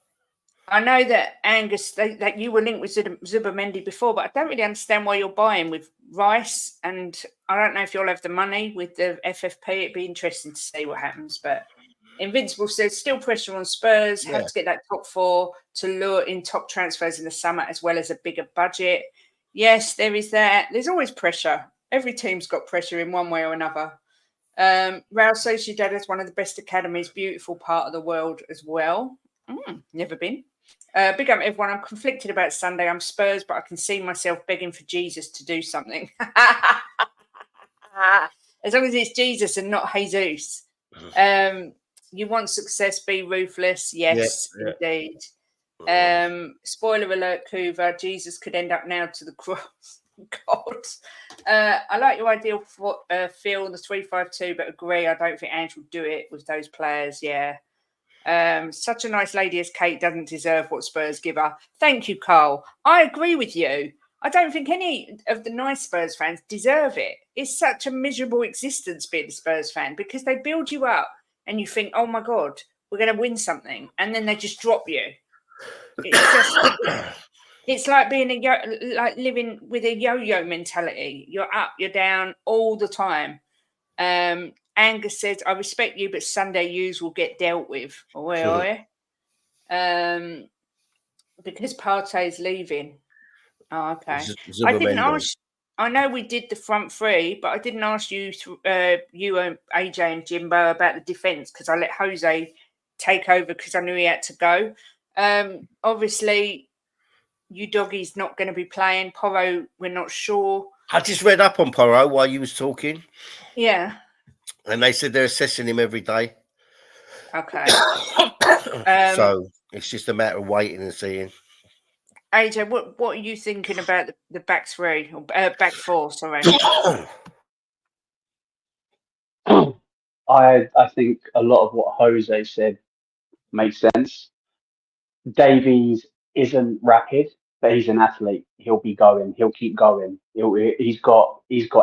I know that Angus, that you were linked with Zubimendi before, but I don't really understand why you're buying with Rice. And I don't know if you'll have the money with the FFP. It'd be interesting to see what happens. But Invincible says still pressure on Spurs, have to get that top 4 to lure in top transfers in the summer as well as a bigger budget. Yes, there is that. There's always pressure. Every team's got pressure in one way or another. Real Sociedad is one of the best academies, beautiful part of the world as well. Never been. Big up everyone. I'm conflicted about Sunday. I'm Spurs, but I can see myself begging for Jesus to do something. As long as it's Jesus and not Jesus. You want success, be ruthless. Yes, indeed. Spoiler alert, Kuva. Jesus could end up nailed to the cross. God. I like your idea for Phil, the 3-5-2, but agree. I don't think Ange will do it with those players. Yeah. Such a nice lady as Kate doesn't deserve what Spurs give her. Thank you, Carl. I agree with you. I don't think any of the nice Spurs fans deserve it. It's such a miserable existence being a Spurs fan because they build you up and you think, oh my God, we're going to win something. And then they just drop you. It's like being like living with a yo-yo mentality. You're up, you're down all the time. Angus says, I respect you, but Sunday yous will get dealt with. Because Partey's leaving. Oh, okay. I didn't ask. I know we did the front 3, but I didn't ask you, AJ and Jimbo about the defence because I let Jose take over because I knew he had to go. Obviously, you doggy's not going to be playing. Porro, we're not sure. I just read up on Porro while you was talking. Yeah. And they said they're assessing him every day. Okay. So it's just a matter of waiting and seeing. AJ, what are you thinking about the back 3 or back 4? Sorry. I think a lot of what Jose said makes sense. Davies isn't rapid, but he's an athlete. He'll be going. He'll keep going. He's got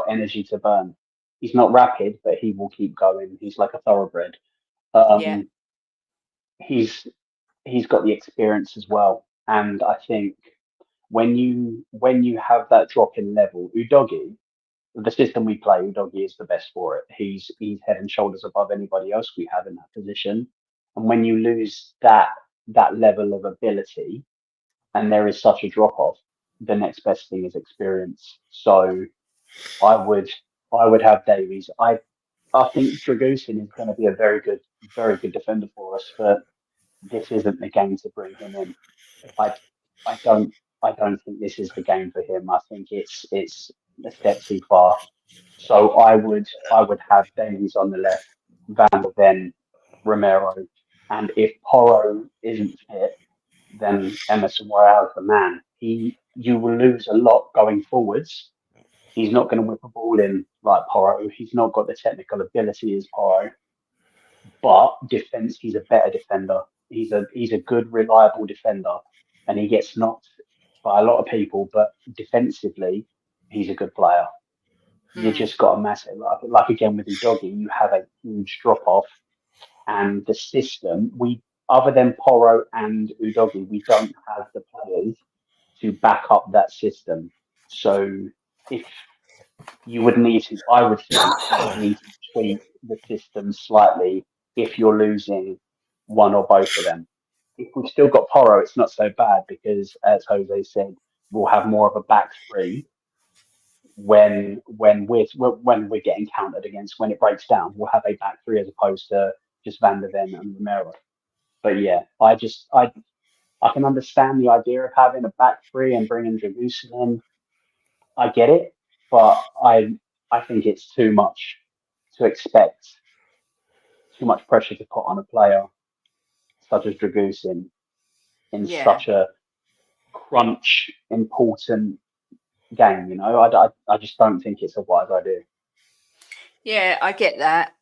energy to burn. He's not rapid, but he will keep going. He's like a thoroughbred. He's got the experience as well. And I think when you have that drop in level, Udogie, the system we play, Udogie is the best for it. He's head and shoulders above anybody else we have in that position. And when you lose that level of ability, and there is such a drop off, the next best thing is experience. So I would have Davies. I think Dragusin is going to be a very good defender for us, but this isn't the game to bring him in. I don't I don't think this is the game for him. I think it's a step too far. So I would have Davies on the left, Van der Ven, Romero, and if Porro isn't fit, then Emerson Royale's the man. You will lose a lot going forwards. He's not going to whip a ball in like Porro. He's not got the technical ability as Porro, but defense, he's a better defender. He's a good, reliable defender, and he gets knocked by a lot of people. But defensively, he's a good player. You just got a massive like again with Udogi, you have a huge drop off, and the system we other than Porro and Udogi, we don't have the players to back up that system. So if you would need to, I would think you would need to tweak the system slightly if you're losing one or both of them. If we've still got Porro, it's not so bad because, as Jose said, we'll have more of a back three when we're getting countered against. When it breaks down, we'll have a back three as opposed to just Van der Ven and Romero. But yeah, I can understand the idea of having a back three and bringing Dragusin in. I get it, but I think it's too much to expect, too much pressure to put on a player such as Dragusin in Yeah. such a crunch important game. You know, I just don't think it's a wise idea. Yeah, I get that.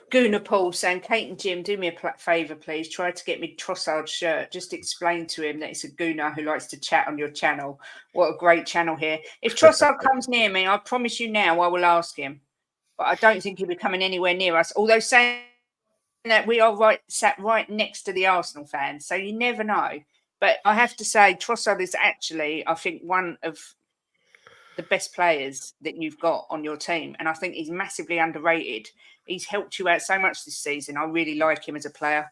Guna Paul saying, Kate and Jim, do me a favour, please. Try to get me Trossard's shirt. Just explain to him that it's a Guna who likes to chat on your channel. What a great channel here. If Trossard comes near me, I promise you now I will ask him. But I don't think he'll be coming anywhere near us. Although saying that we are sat right next to the Arsenal fans, so you never know. But I have to say, Trossard is actually, I think, one of the best players that you've got on your team. And I think he's massively underrated. He's helped you out so much this season. I really like him as a player.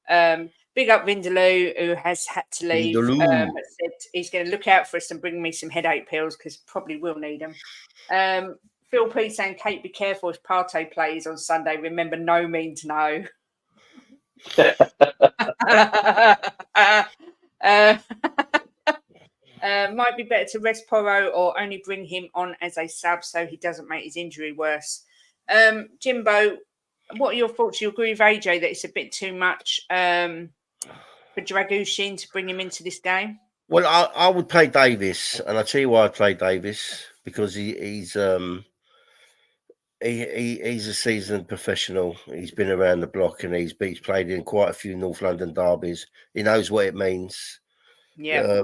Big up Vindaloo, who has had to leave. Said he's going to look out for us and bring me some headache pills because probably will need them. Phil P saying, Kate, be careful if Partey plays on Sunday. Remember, no means no. Might be better to rest Porro or only bring him on as a sub so he doesn't make his injury worse. Jimbo, what are your thoughts? You agree with AJ that it's a bit too much for Dragusin to bring him into this game? Well, I would play Davis, and I'll tell you why I'd play Davis, because he's a seasoned professional. He's been around the block, and he's played in quite a few North London derbies. He knows what it means. Yeah.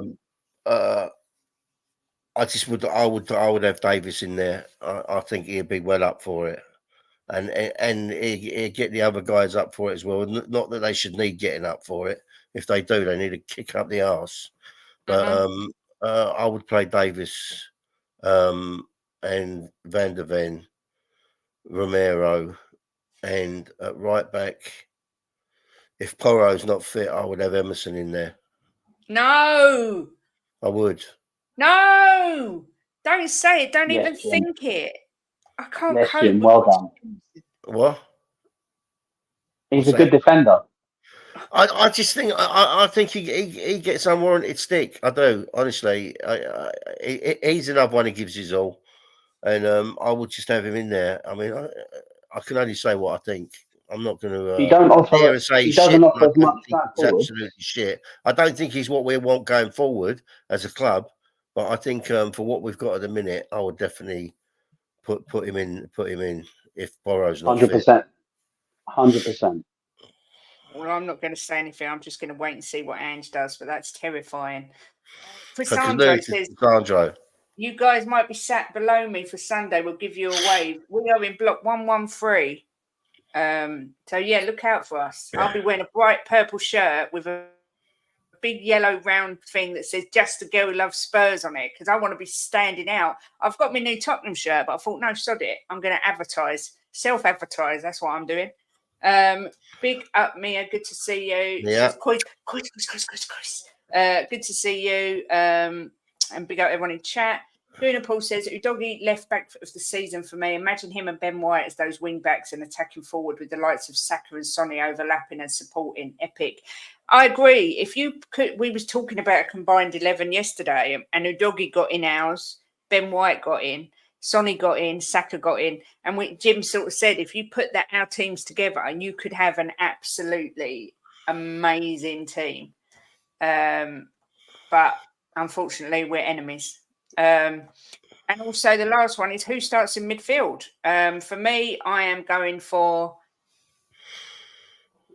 I would have Davis in there. I think he'd be well up for it, and he'd get the other guys up for it as well. Not that they should need getting up for it. If they do, they need to kick up the arse. But I would play Davis, and Van der Ven, Romero, and at right back. If Porro's not fit, I would have Emerson in there. No, I would. No, don't say it. Don't Yes, even Jim. think it. I can't Yes, cope. Jim, well done. What? He's What's a good defender. I just think I think he gets unwarranted stick. I do, honestly. He's another one who gives his all, and I would just have him in there. I mean, I can only say what I think. I'm not going to He don't offer. dare say He shit. doesn't offer I as don't much think back he's forward. absolutely shit. I don't think he's what we want going forward as a club. But I think for what we've got at the minute, I would definitely put him in. Put him in if Porro's not fit. 100%. 100%. Well, I'm not going to say anything. I'm just going to wait and see what Ange does, but that's terrifying. Sandro Chris says, Sandro. you guys might be sat below me for Sunday. We'll give you a wave. We are in block 113. So, yeah, look out for us. I'll be wearing a bright purple shirt with a big yellow round thing that says just a girl who loves Spurs on it because I want to be standing out. I've got my new Tottenham shirt, but I thought, no, sod it. I'm going to advertise, self-advertise. That's what I'm doing. Big up, Mia. Good to see you. Yeah. Good to see you. And big up everyone in chat. Luna Paul says, Udogie left back of the season for me. Imagine him and Ben White as those wing backs and attacking forward with the likes of Saka and Sonny overlapping and supporting. Epic. I agree. If you could, we was talking about a combined 11 yesterday, and Udogie got in ours, Ben White got in, Sonny got in, Saka got in, and Jim sort of said if you put our teams together, you could have an absolutely amazing team. But unfortunately, we're enemies. And also the last one is who starts in midfield. For me, I am going for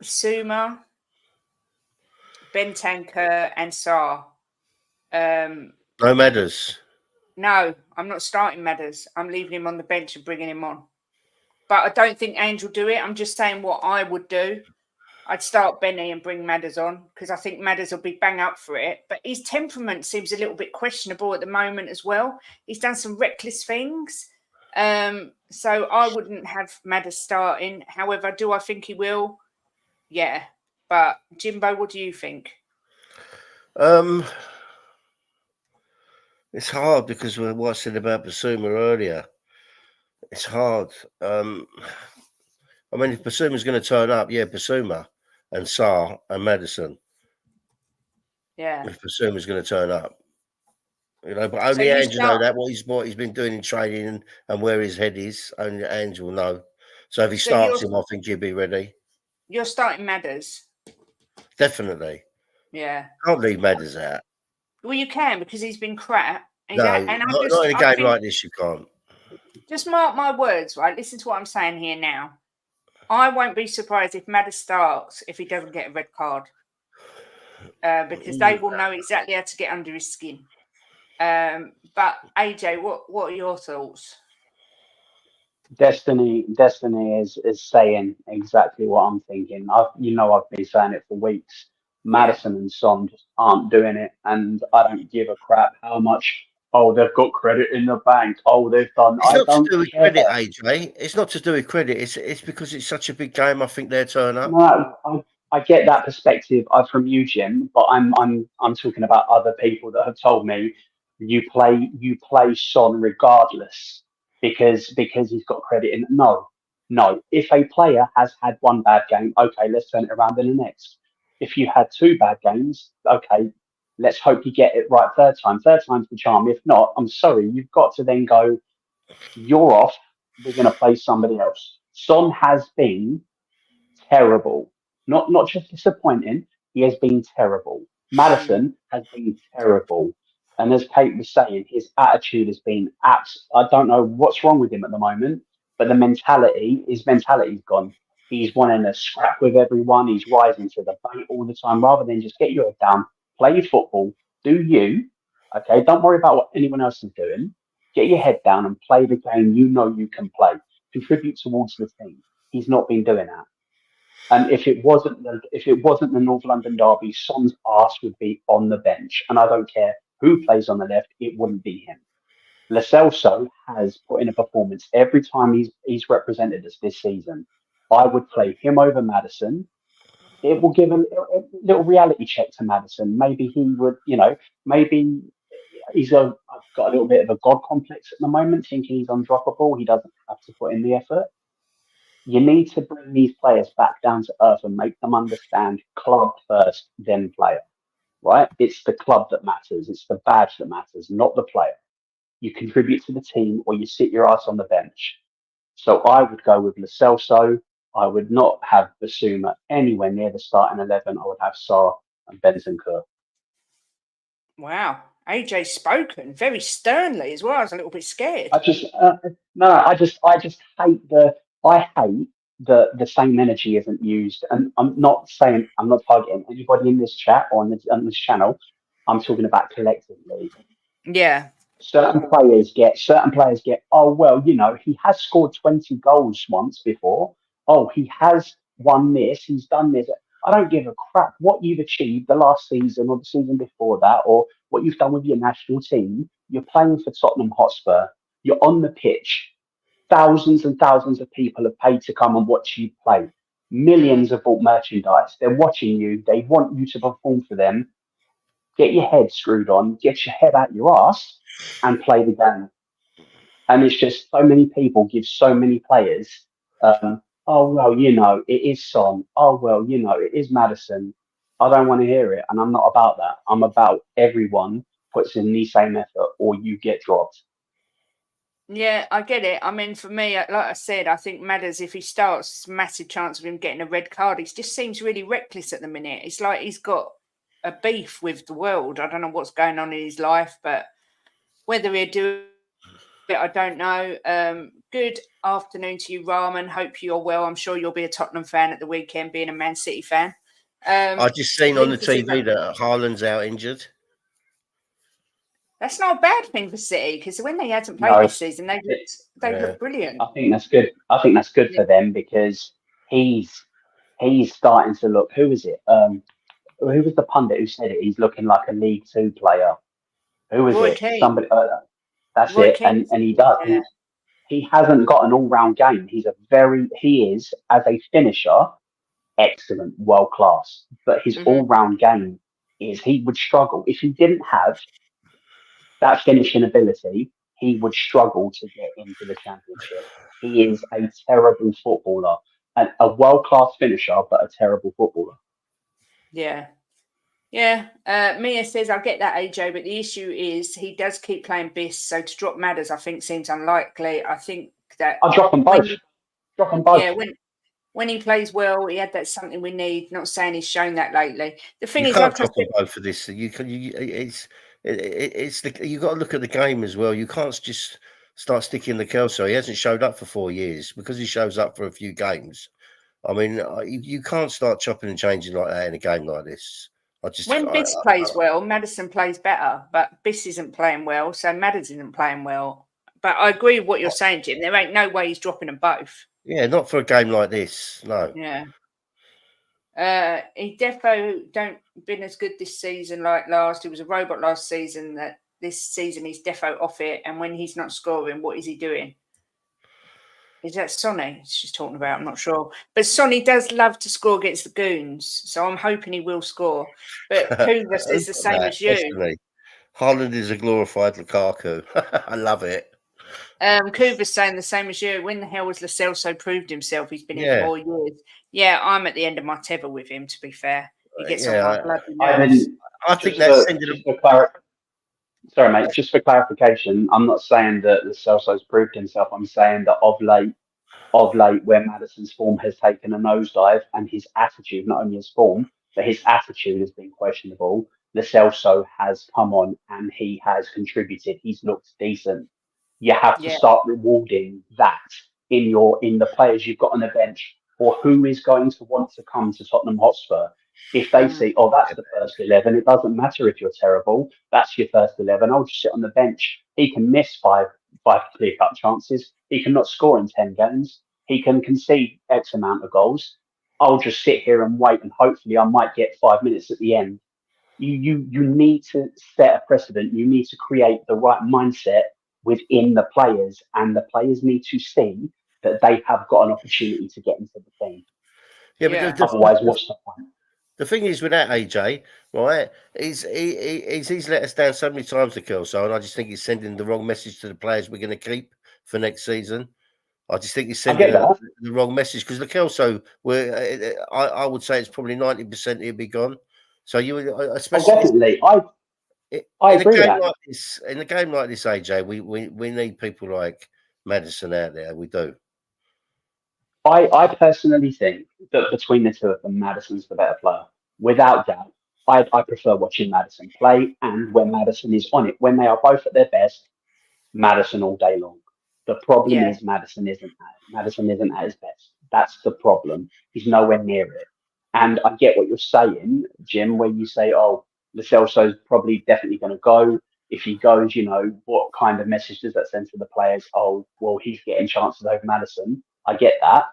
Suma, Bentancur, and Sarr. No matters. No, I'm not starting Madders. I'm leaving him on the bench and bringing him on. But I don't think Ange will do it. I'm just saying what I would do. I'd start Benny and bring Madders on because I think Madders will be bang up for it. But his temperament seems a little bit questionable at the moment as well. He's done some reckless things. So I wouldn't have Madders starting. However, do I think he will? Yeah. But Jimbo, what do you think? It's hard because of what I said about Basuma earlier. It's hard. I mean, if Basuma's going to turn up, yeah, Basuma and Sarr and Maddison. Yeah. If Basuma's going to turn up, you know, but only Ange know that what he's been doing in training and where his head is. Only Ange will know. So if he starts him, I think he'll be ready. You're starting Madders. Definitely. Yeah. Can't leave Madders out. Well, you can because he's been crap. Not in a game like this, you can't. Just mark my words, right? Listen to what I'm saying here now. I won't be surprised if Madders starts if he doesn't get a red card. Because they will know exactly how to get under his skin. But AJ, what are your thoughts? Destiny is saying exactly what I'm thinking. I've been saying it for weeks. Maddison and Son just aren't doing it, and I don't give a crap how much. Oh, they've got credit in the bank. Oh, they've done. It's not to do with credit, AJ. It's not to do with credit. It's because it's such a big game. I think they'll turn up. No, I get that perspective from you, Jim, but I'm talking about other people that have told me you play Son regardless because he's got credit in. No. If a player has had one bad game, okay, let's turn it around in the next. If you had two bad games, okay, let's hope you get it right third time. Third time's the charm. If not, I'm sorry, you've got to then go, you're off, we're going to play somebody else. Son has been terrible. Not just disappointing, he has been terrible. Maddison has been terrible. And as Kate was saying, his attitude has been I don't know what's wrong with him at the moment, but his mentality's gone. He's wanting to scrap with everyone. He's rising to the bait all the time rather than just get your head down, play your football, do you. Okay, don't worry about what anyone else is doing. Get your head down and play the game you know you can play. Contribute towards the team. He's not been doing that. And if it wasn't the North London derby, Son's arse would be on the bench. And I don't care who plays on the left, it wouldn't be him. Lo Celso has put in a performance every time he's represented us this season. I would play him over Maddison. It will give a little reality check to Maddison. Maybe he would, maybe I've got a little bit of a God complex at the moment, thinking he's undroppable. He doesn't have to put in the effort. You need to bring these players back down to earth and make them understand club first, then player, right? It's the club that matters. It's the badge that matters, not the player. You contribute to the team or you sit your ass on the bench. So I would go with Lo Celso. I would not have Basuma anywhere near the starting 11. I would have Sarr and Bentancur. Wow. AJ spoken very sternly as well. I was a little bit scared. I just hate the same energy isn't used. And I'm not targeting anybody in this chat or on this channel. I'm talking about collectively. Yeah. Certain players get, oh, well, he has scored 20 goals once before. Oh, he has won this. He's done this. I don't give a crap what you've achieved the last season or the season before that or what you've done with your national team. You're playing for Tottenham Hotspur. You're on the pitch. Thousands and thousands of people have paid to come and watch you play. Millions have bought merchandise. They're watching you. They want you to perform for them. get your head screwed on, get your head out your ass, and play the game. And it's just so many people give so many players, oh, well, it is Son. Oh, well, it is Madison. I don't want to hear it. And I'm not about that. I'm about everyone puts in the same effort or you get dropped. Yeah, I get it. I mean, for me, like I said, I think Madders, if he starts, massive chance of him getting a red card. He just seems really reckless at the minute. It's like he's got a beef with the world. I don't know what's going on in his life, but whether he'll do it, I don't know. Good afternoon to you, Rahman. Hope you're well. I'm sure you'll be a Tottenham fan at the weekend, being a Man City fan. I just seen on the Lindsay says TV that Haaland's out injured. that's not a bad thing for City, because when they hadn't played No, this season, they looked brilliant. I think that's good. I think that's good for them because he's starting to look. Who is it? Who was the pundit who said it? He's looking like a League Two player. Who was Roy it? Keane. Somebody. That's Roy it. Keane. And he does. Yeah. He hasn't got an all-round game. He is as a finisher, excellent, world class. But his all-round game is he would struggle if he didn't have that finishing ability. He would struggle to get into the championship. He is a terrible footballer, and a world-class finisher, but a terrible footballer. Yeah. Mia says, I get that, AJ, but the issue is he does keep playing Biss, so to drop Madders, I think, seems unlikely. I think that I'll drop them both. Yeah, when he plays well, he had that something we need. Not saying he's shown that lately. The thing is, can't like drop them both for this. You got to look at the game as well. You can't just start sticking the Kelso. He hasn't showed up for 4 years because he shows up for a few games. I mean, you can't start chopping and changing like that in a game like this. When Biss plays well, Maddison plays better, but Biss isn't playing well, so Madders isn't playing well. But I agree with what you're saying, Jim. There ain't no way he's dropping them both. Yeah, not for a game like this. No. Yeah. He defo don't been as good this season like last. He was a robot last season. That this season he's defo off it, and when he's not scoring, what is he doing? Is that Sonny she's talking about? I'm not sure. But Sonny does love to score against the Goons, so I'm hoping he will score. But Kuvas is the same as you. Haaland is a glorified Lukaku. I love it. Kuvas saying the same as you. When the hell has Lo Celso proved himself? He's been here 4 years. Yeah, I'm at the end of my tether with him, to be fair. He gets on my bloody nerves. I think that's Sorry, mate. Just for clarification, I'm not saying that Lo Celso's proved himself. I'm saying that of late, where Maddison's form has taken a nosedive and his attitude, not only his form, but his attitude has been questionable. Lo Celso has come on and he has contributed. He's looked decent. You have to start rewarding that in the players you've got on the bench, or who is going to want to come to Tottenham Hotspur. If they see, oh, that's the first 11, it doesn't matter if you're terrible. That's your first 11. I'll just sit on the bench. He can miss five clear-cut chances. He cannot score in 10 games. He can concede X amount of goals. I'll just sit here and wait, and hopefully I might get 5 minutes at the end. You need to set a precedent. You need to create the right mindset within the players, and the players need to see that they have got an opportunity to get into the team. But otherwise, what's the point? The thing is with that, AJ, right, he's let us down so many times, the Kelso, and I just think he's sending the wrong message to the players we're going to keep for next season. I just think he's sending the wrong message because the Kelso, I would say it's probably 90% he'll be gone. So especially definitely, I agree with that. In a game like this, AJ, we need people like Maddison out there. We do. I personally think that between the two of them, Maddison's the better player. Without doubt, I prefer watching Maddison play, and when Maddison is on it, when they are both at their best, Maddison all day long. The problem is Maddison isn't at his best. That's the problem. He's nowhere near it. And I get what you're saying, Jim, where you say, oh, Lo Celso's probably definitely going to go. If he goes, what kind of message does that send to the players? Oh, well, he's getting chances over Maddison. I get that.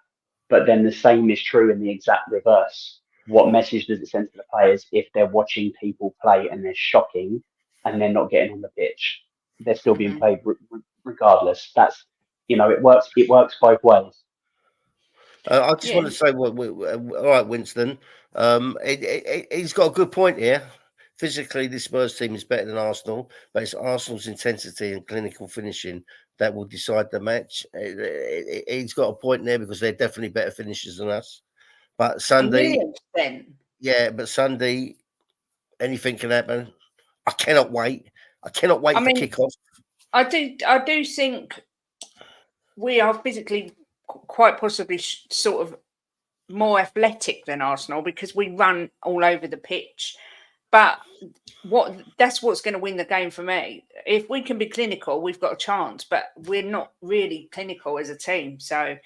But then the same is true in the exact reverse. What message does it send to the players if they're watching people play and they're shocking and they're not getting on the pitch? They're still being played regardless. That's, it works both ways. I just want to say, all right, Winston, he's got a good point here. physically, this Spurs team is better than Arsenal, but it's Arsenal's intensity and clinical finishing that will decide the match. He's got a point there because they're definitely better finishers than us. But Sunday, 1,000,000%. yeah, but Sunday, anything can happen. I cannot wait. I cannot wait for kickoff. I do think we are physically quite possibly sort of more athletic than Arsenal because we run all over the pitch. But that's what's going to win the game for me. If we can be clinical, we've got a chance, but we're not really clinical as a team. So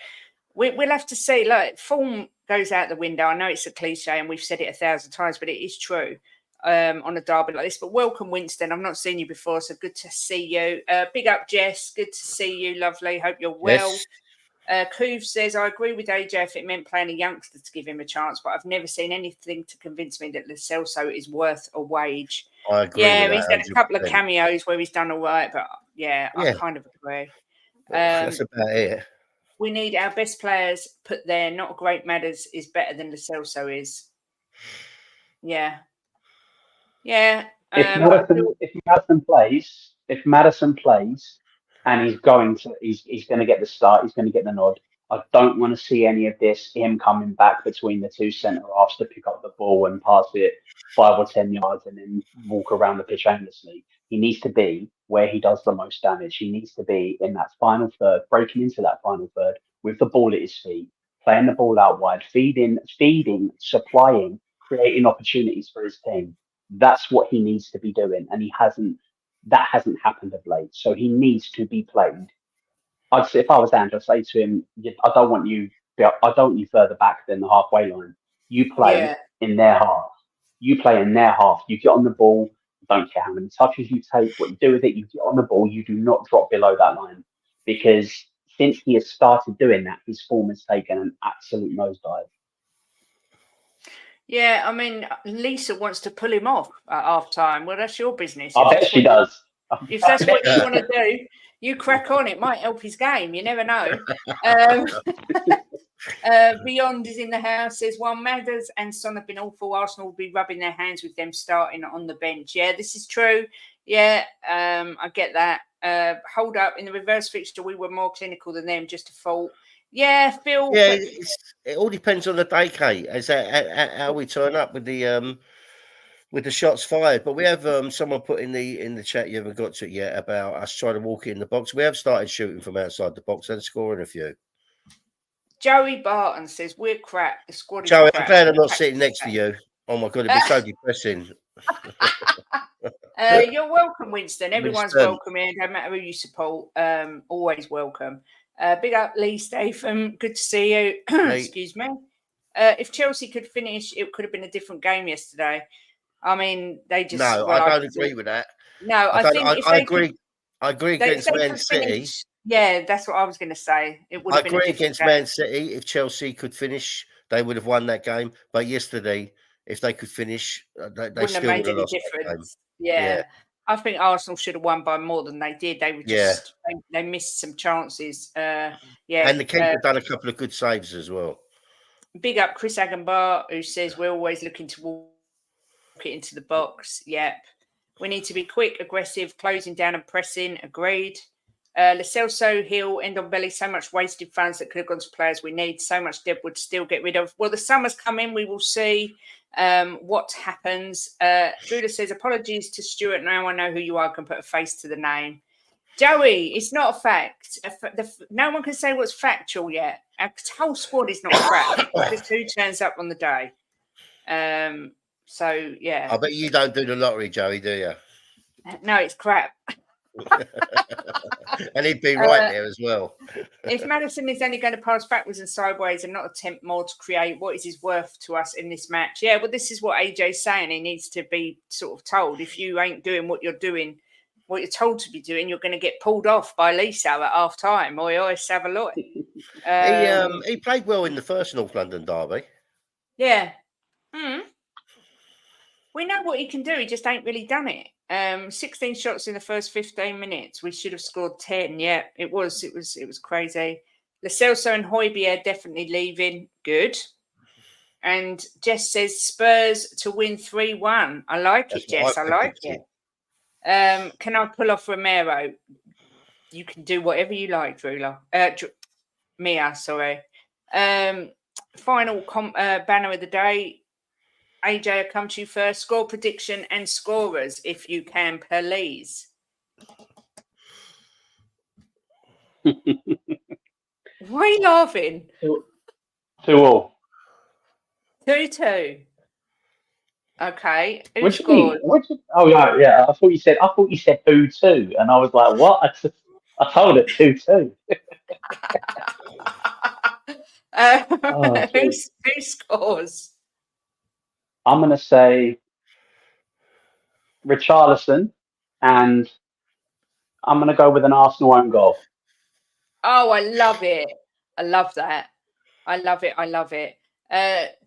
we'll have to see. Like, form goes out the window. I know it's a cliche and we've said it 1,000 times, but it is true on a derby like this. But welcome, Winston. I've not seen you before, so good to see you. Big up, Jess. Good to see you. Lovely. Hope you're well. Yes. Coov says, I agree with AJ if it meant playing a youngster to give him a chance, but I've never seen anything to convince me that Lo Celso is worth a wage. I agree. Yeah, with he's that, done a couple of 100%. cameos where he's done all right, but yeah, I kind of agree. That's about it. We need our best players put there. Not a great Matters is better than Lo Celso is. Yeah. Yeah. If Maddison plays, and he's going to get the start, he's going to get the nod. I don't want to see any of this, him coming back between the two centre halves to pick up the ball and pass it 5 or 10 yards and then walk around the pitch aimlessly. He needs to be where he does the most damage. He needs to be in that final third, breaking into that final third with the ball at his feet, playing the ball out wide, feeding, supplying, creating opportunities for his team. That's what he needs to be doing, and that hasn't happened of late. So he needs to be played. I'd say, if I was Andrew, I'd say to him, I don't want you further back than the halfway line. You play in their half. You play in their half. You get on the ball. Don't care how many touches you take, what you do with it. You get on the ball. You do not drop below that line, because since he has started doing that, his form has taken an absolute nosedive. Yeah, I mean, Lisa wants to pull him off at half time. Well, that's your business. I bet she does. If that's what you want to do, you crack on. It might help his game. You never know. Beyond is in the house. Says, while Madders and Son have been awful, Arsenal will be rubbing their hands with them starting on the bench. Yeah, this is true. Yeah, I get that. Hold up. In the reverse fixture, we were more clinical than them. Just a fault. Yeah, Phil. Yeah, it all depends on the day, Kate, as how we turn up with the shots fired. But we have someone put in the chat, you haven't got to it yet, about us trying to walk it in the box. We have started shooting from outside the box and scoring a few. Joey Barton says, we're crap. The squad is Joey, crap. I'm glad I'm not sitting next to you. Oh my God, it'd be so depressing. You're welcome, Winston. Everyone's welcome here, no matter who you support. Always welcome. Big up, Lee Statham. Good to see you. Excuse me. If Chelsea could finish, it could have been a different game yesterday. I mean, they just. No, I don't agree with that. No, I think I agree. I agree against Man City. Yeah, that's what I was going to say. It would. I agree against Man City. If Chelsea could finish, they would have won that game. But yesterday, if they could finish, they still would have lost that game. Yeah. I think Arsenal should have won by more than they did. They were just they missed some chances. And the keeper done a couple of good saves as well. Big up Chris Agambar, who says we're always looking to walk it into the box. Yep. We need to be quick, aggressive, closing down and pressing. Agreed. Lo Celso, Hill, end on belly. So much wasted funds that could have gone to players we need. So much Deb would still get rid of. Well, the summer's coming. We will see what happens. Druda says, apologies to Stuart. Now I know who you are. I can put a face to the name. Joey, it's not a fact. No one can say what's factual yet. Our whole squad is not crap. Just who turns up on the day. So, yeah. I bet you don't do the lottery, Joey, do you? No, it's crap. And he'd be right there as well. If Maddison is only going to pass backwards and sideways and not attempt more to create, what is his worth to us in this match? Yeah, well, this is what AJ's saying. He needs to be sort of told. If you ain't doing what you're doing, what you're told to be doing, you're going to get pulled off by Lisa at half time. Oi, Savaloy. He played well in the first North London derby. Yeah. We know what he can do. He just ain't really done it. 16 shots in the first 15 minutes. We should have scored 10. Yeah, it was crazy. Lo Celso and Højbjerg definitely leaving. Good. And Jess says Spurs to win 3-1. I like That's it, Jess. I what I like predicted. it. Can I pull off Romero? You can do whatever you like, Drula. Mia, sorry. Final banner of the day. AJ, I'll come to you first. Score prediction and scorers, if you can, please. Why are you laughing? 2-2. 2-2. Okay. Who What do you mean? scored? Oh yeah. I thought you said who too, and I was like, what? I told it 2-2. Who scores? I'm gonna say Richarlison, and I'm gonna go with an Arsenal own goal. Oh, I love it. I love that. I love it. I love it.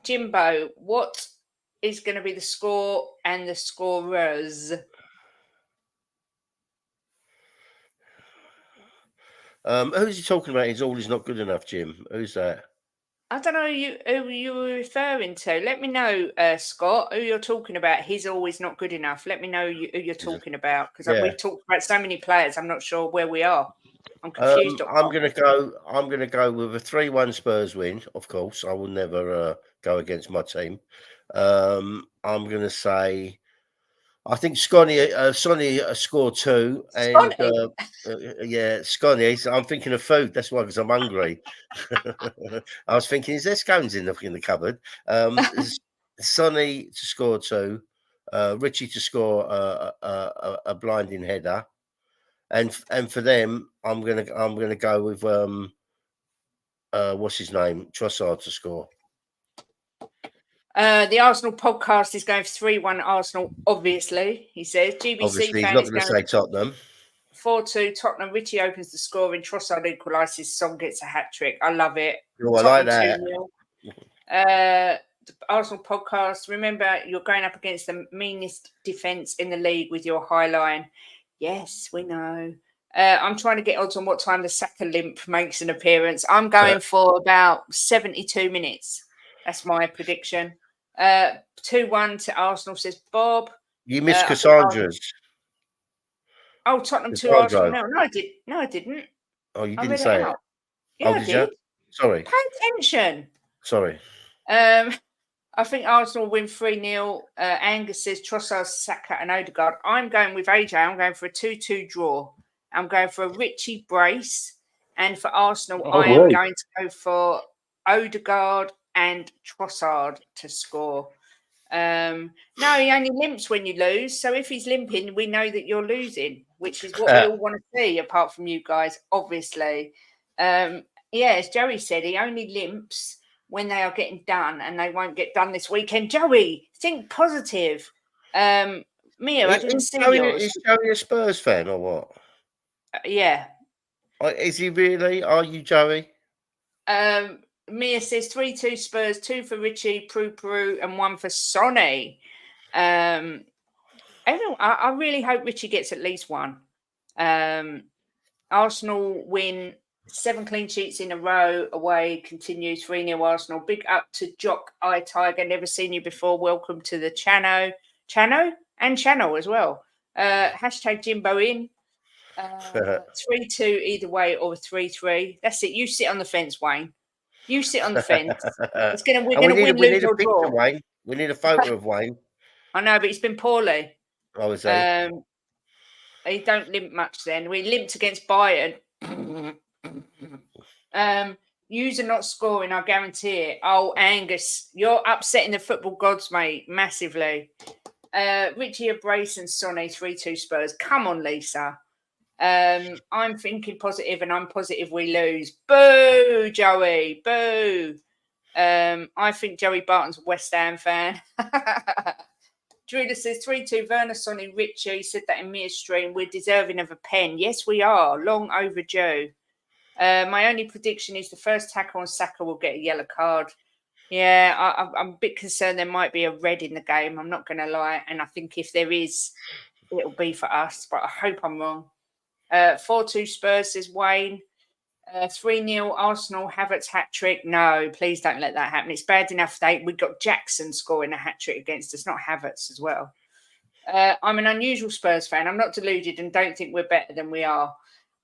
Jimbo, what is going to be the score and the scorers? Who's he talking about? He's always not good enough, Jim. Who's that? I don't know who you were referring to. Let me know, Scott, who you're talking about. He's always not good enough. Let me know who you're talking about, because Yeah. we've talked about so many players. I'm not sure where we are. I'm confused. I'm gonna go with a 3-1 Spurs win. Of course, I will never go against my team. I'm gonna say, I think Sonny scored 2, and yeah, Scotty. I'm thinking of food. That's why, because I'm hungry. I was thinking, is there scones in the cupboard? Sonny to score 2, Richie to score a blinding header. And for them, I'm gonna go with what's his name, Trossard to score. The Arsenal podcast is going for 3-1 Arsenal. Obviously, he says. GBC Obviously, fan he's not is going to going say Tottenham. 4-2 Tottenham. Richie opens the score and Trossard equalises. Son gets a hat trick. I love it. Oh, I like that. 2-0. The Arsenal podcast. Remember, you're going up against the meanest defence in the league with your high line. Yes, we know. I'm trying to get odds on what time the Saka limp makes an appearance. I'm going for about 72 minutes. That's my prediction. 2-1 to Arsenal, says Bob. You missed Cassandra's. Oh, Tottenham 2 Arsenal. No, I did. No, I didn't. Oh, you didn't say it. Yeah, I did. Sorry. Pay attention. Sorry. I think Arsenal win 3-0. Angus says Trossard, Saka and Odegaard. I'm going with AJ. I'm going for a 2-2 draw. I'm going for a Richie brace. And for Arsenal, I am going to go for Odegaard and Trossard to score. No, he only limps when you lose. So if he's limping, we know that you're losing, which is what we all want to see, apart from you guys, obviously. Yeah, as Joey said, he only limps when they are getting done, and they won't get done this weekend. Joey, think positive. Mia, I didn't see yours. Is Joey a Spurs fan or what? Yeah. Is he really? Are you, Joey? Mia says 3-2 Spurs, 2 for Richie, Peru, and 1 for Sonny. I really hope Richie gets at least 1. Arsenal win 7 clean sheets in a row away, continues 3-0 Arsenal. Big up to Jock Eye Tiger, never seen you before. Welcome to the channel as well. Hashtag Jimbo in. 3-2 either way or 3-3. That's it. You sit on the fence, Wayne. You sit on the fence. We're going to win, lose, or draw. Wayne. We need a photo of Wayne. I know, but he's been poorly. Oh, is he? He don't limp much then. We limped against Bayern. Yous are not scoring, I guarantee it. Oh, Angus, you're upsetting the football gods, mate, massively. Richie, a brace and Sonny, 3-2 Spurs. Come on, Lisa. I'm thinking positive, and I'm positive we lose. Boo, Joey. Boo. I think Joey Barton's a West Ham fan. Drula says 3-2 Werner, Sonny, Richie. Said that in Mia's stream. We're deserving of a pen. Yes, we are. Long overdue. My only prediction is the first tackle on Saka will get a yellow card. Yeah, I'm a bit concerned there might be a red in the game. I'm not going to lie. And I think if there is, it'll be for us. But I hope I'm wrong. 4-2 Spurs, says Wayne. 3-0 Arsenal, Havertz hat-trick. No, please don't let that happen. It's bad enough we got Jackson scoring a hat-trick against us, not Havertz as well. I'm an unusual Spurs fan. I'm not deluded and don't think we're better than we are.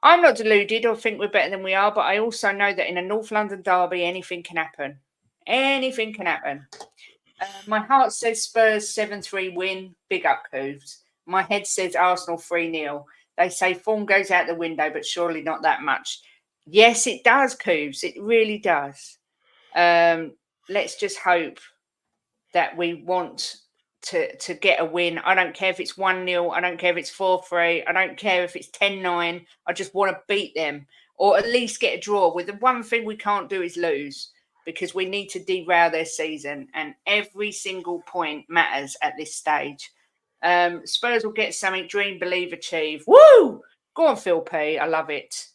I'm not deluded or think we're better than we are, but I also know that in a North London derby, anything can happen. Anything can happen. My heart says Spurs 7-3 win. Big up, Cooves. My head says Arsenal 3-0. They say form goes out the window, but surely not that much. Yes, it does, Cooves. It really does. Let's just hope that we want to get a win. I don't care if it's 1-0. I don't care if it's 4-3. I don't care if it's 10-9. I just want to beat them or at least get a draw. With the one thing we can't do is lose because we need to derail their season and every single point matters at this stage. Spurs will get something, dream, believe, achieve. Woo! Go on, Phil P. I love it.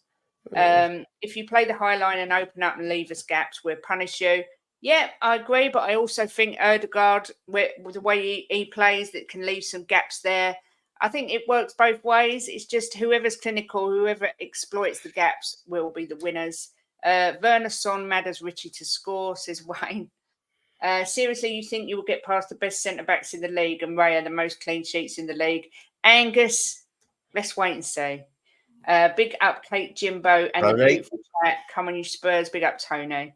If you play the high line and open up and leave us gaps, we'll punish you. Yeah, I agree, but I also think Ødegaard, with the way he plays, that can leave some gaps there. I think it works both ways. It's just whoever's clinical, whoever exploits the gaps will be the winners. Werner Son, mad as Richie to score, says Wayne. Seriously, you think you will get past the best centre-backs in the league and Raya the most clean sheets in the league? Angus, let's wait and see. Big up Kate, Jimbo, and Tony. The beautiful chat. Come on, you Spurs. Big up Tony.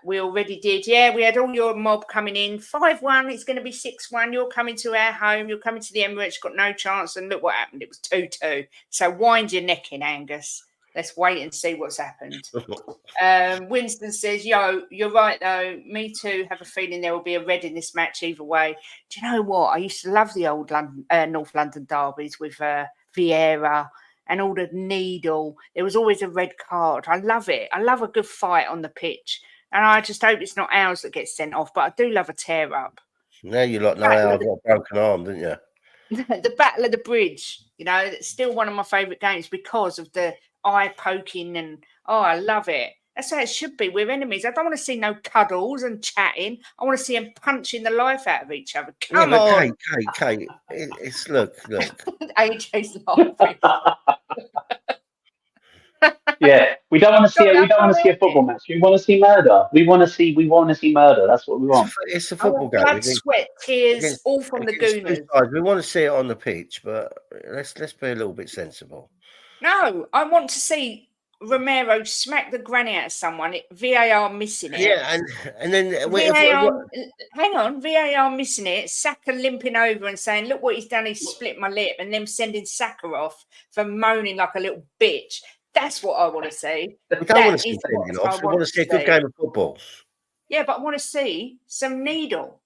We already did. Yeah, we had all your mob coming in. 5-1. It's going to be 6-1. You're coming to our home. You're coming to the Emirates. Got no chance. And look what happened. It was 2-2. So wind your neck in, Angus. Let's wait and see what's happened. Winston says, yo, you're right, though. Me too. Have a feeling there will be a red in this match either way. Do you know what? I used to love the old North London derbies with Vieira and all the needle. There was always a red card. I love it. I love a good fight on the pitch. And I just hope it's not ours that gets sent off. But I do love a tear-up. Now you lot know how I've got a broken arm, didn't you? The Battle of the Bridge, you know, it's still one of my favourite games because of the eye poking and, oh, I love it. That's how it should be. We're enemies. I don't want to see no cuddles and chatting. I want to see them punching the life out of each other. Come on. Kate, it's look. AJ's laughing. Yeah, we don't want to see it. We don't want to see a football match. We want to see murder. We want to see murder. That's what we want. It's a football game. Blood, sweat, tears, all from the Gooners. We want to see it on the pitch, but let's be a little bit sensible. No, I want to see Romero smack the granny out of someone. VAR missing it. Yeah, and then hang on, VAR missing it. Saka limping over and saying, "Look what he's done. He's split my lip," and then sending Saka off for moaning like a little bitch. That's what I want to see. We don't want to see sending off. We want to see a good game of football. Yeah, but I want to see some needle.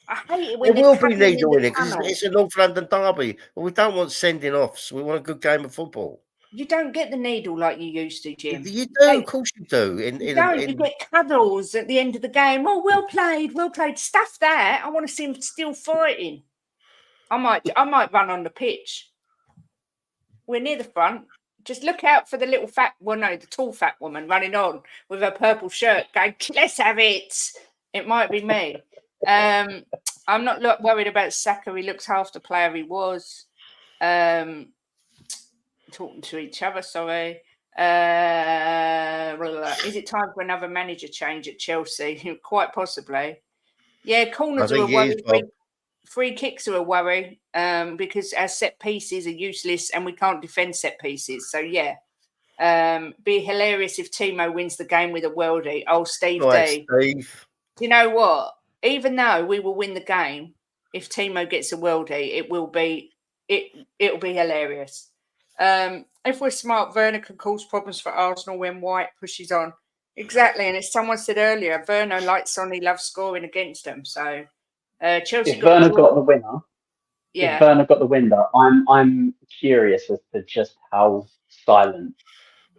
I hate it when there will be needle in it because it's a North London derby. But we don't want sending offs. We want a good game of football. You don't get the needle like you used to, Jim. You do, of course you do. You get cuddles at the end of the game. Oh, well played. Stuff that. I want to see him still fighting. I might run on the pitch. We're near the front. Just look out for the the tall fat woman running on with her purple shirt going, let's have it. It might be me. I'm not worried about Saka. He looks half the player he was. Talking to each other, sorry. Is it time for another manager change at Chelsea? Quite possibly. Yeah, corners are a worry. Free kicks are a worry because our set pieces are useless and we can't defend set pieces. So, yeah. Be hilarious if Timo wins the game with a worldie. Oh, Steve D. Steve. You know what? Even though we will win the game, if Timo gets a worldie, it'll be hilarious. If we're smart, Werner can cause problems for Arsenal when White pushes on. Exactly. And as someone said earlier, Werner likes on, he loves scoring against them. So Chelsea. If Werner got the winner, if Werner got the winner, I'm curious as to just how silent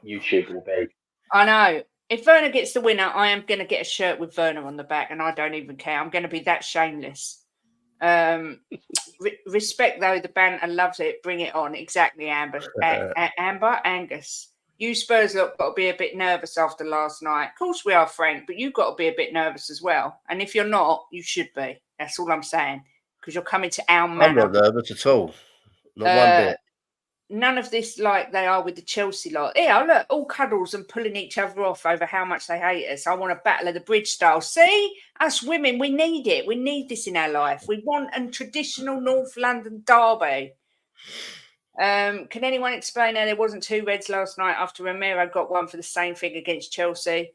YouTube will be. I know. If Werner gets the winner, I am going to get a shirt with Werner on the back, and I don't even care. I'm going to be that shameless. Respect though, the banter loves it. Bring it on. Exactly, Amber. Angus. You Spurs lot got to be a bit nervous after last night. Of course we are, Frank, but you've got to be a bit nervous as well. And if you're not, you should be. That's all I'm saying. Because you're coming to our manor. I'm not nervous at all. Not one bit. none of this like they are with the Chelsea lot. Yeah, look, all cuddles and pulling each other off over how much they hate us. I want a battle of the bridge style. See, us women, we need it. We need this in our life. We want a traditional North London derby. Can anyone explain how there wasn't 2 reds last night after Romero got one for the same thing against Chelsea?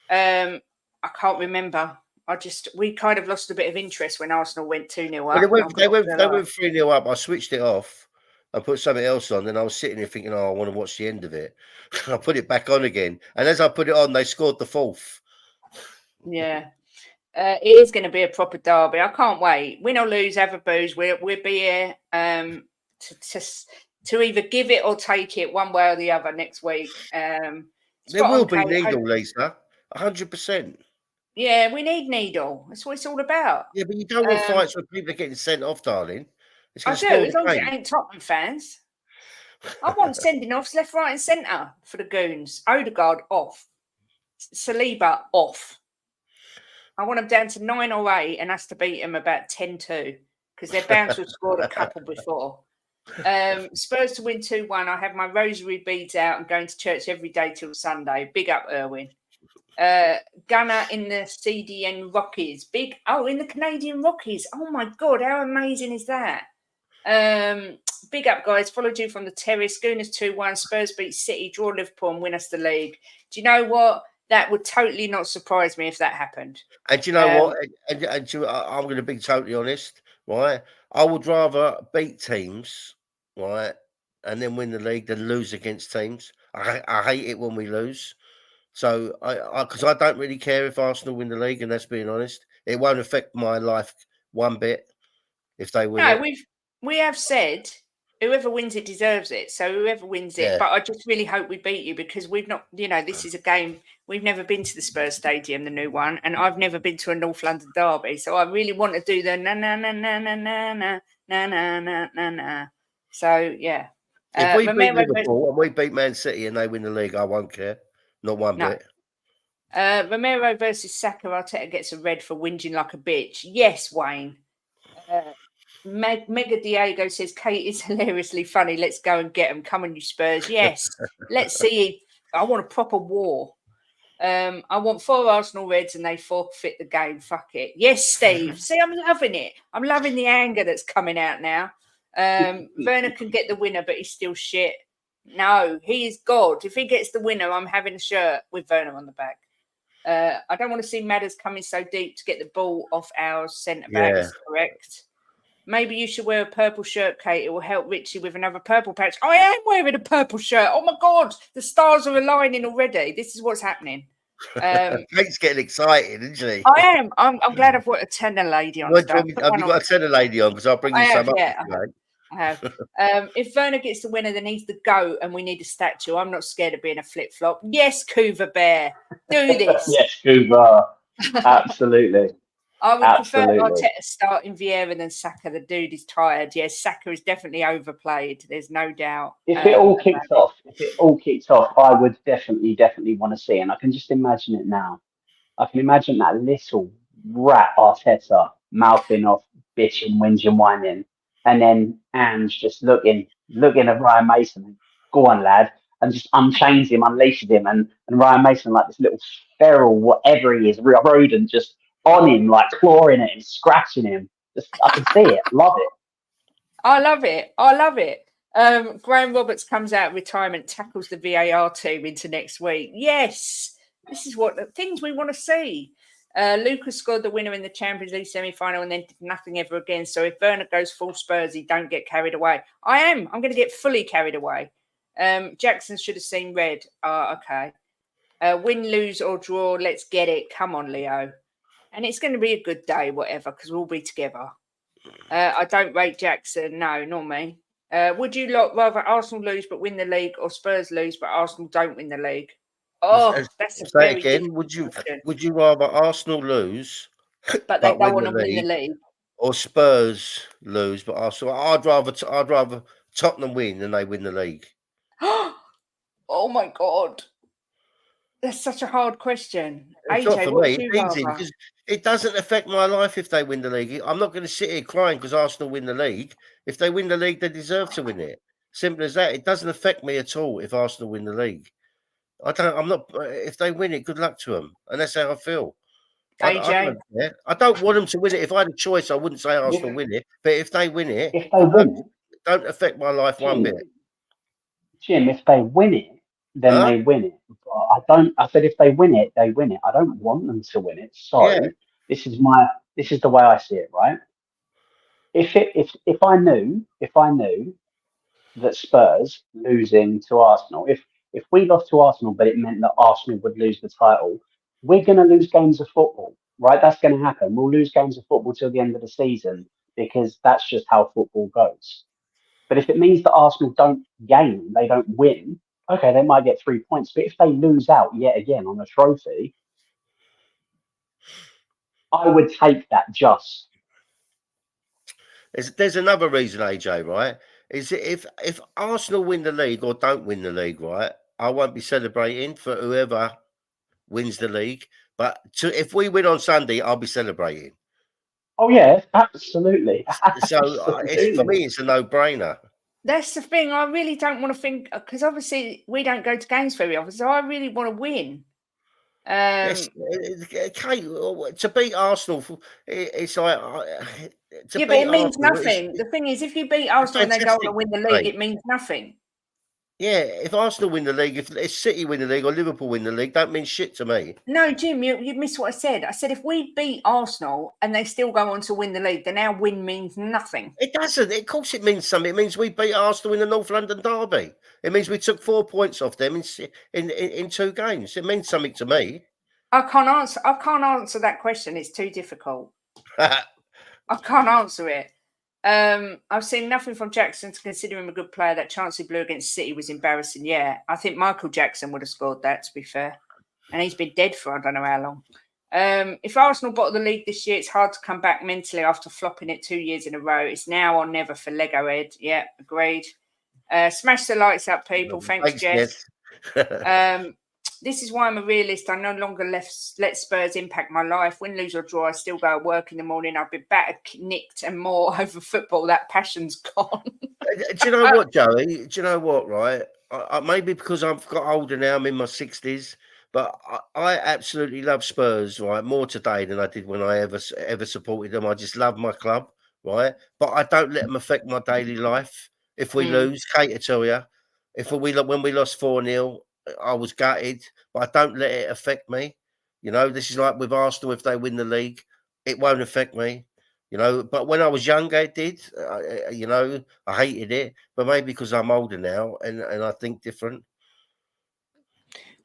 I can't remember. We kind of lost a bit of interest when Arsenal went 2-0 up. Well, they went 3-0 up. I switched it off. I put something else on, and I was sitting there thinking, "Oh, I want to watch the end of it." I put it back on again, and as I put it on, they scored the 4th. Yeah, it is going to be a proper derby. I can't wait. Win or lose, have a booze. We'll be here to either give it or take it, one way or the other next week. There will be needle, Lisa, 100%. Yeah, we need needle. That's what it's all about. Yeah, but you don't want fights where people are getting sent off, darling. It's I do, as long as it ain't Tottenham fans. I want sending offs left, right, and centre for the goons. Odegaard off. Saliba off. I want them down to 9 or 8 and us to beat them about 10-2 because they're bound to have scored a couple before. Spurs to win 2-1. I have my rosary beads out and going to church every day till Sunday. Big up, Irwin. Gunner in the CDN Rockies. In the Canadian Rockies. Oh my God, how amazing is that? Big up, guys. Followed you from the terrace. Gooners 2-1. Spurs beat City, draw Liverpool, and win us the league. Do you know what? That would totally not surprise me if that happened. And do you know what? And I'm going to be totally honest, right? I would rather beat teams, right, and then win the league than lose against teams. I hate it when we lose. So because I don't really care if Arsenal win the league, and that's being honest. It won't affect my life one bit if they win. No, we have said whoever wins it deserves it. So whoever wins it, but I just really hope we beat you because we've not. This is a game we've never been to the Spurs Stadium, the new one, and I've never been to a North London derby. So I really want to do the na na na na na na na na na na na na. So yeah. If we beat Liverpool and we beat Man City and they win the league, I won't care. Not one bit. Romero versus Saka. Arteta gets a red for whinging like a bitch. Yes, Wayne. Mega Diego says Kate is hilariously funny. Let's go and get them. Come on, you Spurs. Yes. Let's see. I want a proper war. I want 4 Arsenal Reds and they forfeit the game. Fuck it. Yes, Steve. See, I'm loving it. I'm loving the anger that's coming out now. Werner can get the winner, but he's still shit. No, he is God. If he gets the winner, I'm having a shirt with Werner on the back. I don't want to see Madders coming so deep to get the ball off our centre backs. Correct. Maybe you should wear a purple shirt, Kate. It will help Richie with another purple patch. I am wearing a purple shirt. Oh my God, the stars are aligning already. This is what's happening. Kate's getting excited, isn't she? I am. I'm glad I've got a tenor lady on. Have you got a tenor lady on? Because I'll bring you some up. Yeah, I have. If Werner gets the winner, then he's the GOAT and we need a statue. I'm not scared of being a flip-flop. Yes, Couva Bear. Do this. Yes, Couva. Absolutely. I would prefer Arteta starting Vieira than Saka. The dude is tired. Yes, Saka is definitely overplayed. There's no doubt. If it all kicked off, I would definitely want to see it. And I can just imagine it now. I can imagine that little rat Arteta mouthing off, bitching, whinging, whining, and then Ange just looking at Ryan Mason. Go on, lad. And just unchains him, unleashes him, and Ryan Mason, like this little feral, whatever he is, rodent, just on him, like clawing at him, scratching him. I can see it. Love it. I love it. Graham Roberts comes out of retirement, tackles the VAR team into next week. Yes, this is what things we want to see. Lucas scored the winner in the Champions League semi-final and then did nothing ever again. So if Werner goes full Spursy, don't get carried away. I'm going to get fully carried away. Jackson should have seen red. Okay. Win, lose or draw. Let's get it. Come on, Leo. And it's going to be a good day, whatever, because we'll be together. I don't rate Jackson. No, not me. Would you rather Arsenal lose but win the league or Spurs lose but Arsenal don't win the league? Oh, that's a very again. Would you rather Arsenal lose but they don't want to win the league, or Spurs lose but Arsenal? I'd rather Tottenham win than they win the league. Oh my God. That's such a hard question. It's AJ, not for me. It's easy because it doesn't affect my life if they win the league. I'm not going to sit here crying because Arsenal win the league. If they win the league, they deserve to win it. Simple as that. It doesn't affect me at all if Arsenal win the league. I'm not. If they win it, good luck to them, and that's how I feel. I AJ, don't care. I don't want them to win it. If I had a choice, I wouldn't say Arsenal If, win it. But if they win it, if they win it, it don't affect my life one bit. Jim, if they win it, then Huh? they win it. But I don't. I said if they win it, they win it. I don't want them to win it. So Yeah. this is the way I see it. Right? If I knew that Spurs losing to Arsenal, if we lost to Arsenal, but it meant that Arsenal would lose the title, we're going to lose games of football, right? That's going to happen. We'll lose games of football till the end of the season because that's just how football goes. But if it means that Arsenal don't gain, they don't win, okay, they might get 3 points. But if they lose out yet again on a trophy, I would take that just. There's another reason, AJ. Right? Is that if Arsenal win the league or don't win the league, right? I won't be celebrating for whoever wins the league. But if we win on Sunday, I'll be celebrating. Oh yeah, absolutely, So for absolutely. me, it's a no-brainer. that's the thing. I really don't want to think because obviously we don't go to games very often, so I really want to win. Yes, Kate, to beat Arsenal, it's like to Yeah, but beat it means Arsenal. nothing. The thing is, if you beat It's Arsenal and they go on to fantastic, win the league, mate. it means nothing. Yeah, if Arsenal win the league, if City win the league or Liverpool win the league, don't mean shit to me. No, Jim, you missed what I said. I said if we beat Arsenal and they still go on to win the league, then our win means nothing. It doesn't. Of course, it means something. It means we beat Arsenal in the North London derby. It means we took 4 points off them in 2 games. It means something to me. I can't answer that question. It's too difficult. I can't answer it. I've seen nothing from Jackson to consider him a good player. That chance he blew against City was embarrassing. Yeah, I think Michael Jackson would have scored that, to be fair. And he's been dead for I don't know how long. If Arsenal bottle the league this year, it's hard to come back mentally after flopping it 2 years in a row. It's now or never for Lego Head. Yeah, agreed. Smash the lights up, people. Thanks, Jess. This is why I'm a realist. I no longer let Spurs impact my life. Win, lose or draw, I still go to work in the morning. I've been battered, nicked and more over football. That passion's gone. Do you know what, Joey? Do you know what, right? Maybe because I've got older now, I'm in my 60s, but I absolutely love Spurs, right? More today than I did when I ever supported them. I just love my club, right? But I don't let them affect my daily life. If we lose, Kate will tell you, when we lost 4-0, I was gutted, but I don't let it affect me. This is like with Arsenal. If they win the league, it won't affect me. But when I was younger, it did. I hated it, but maybe because I'm older now and I think different.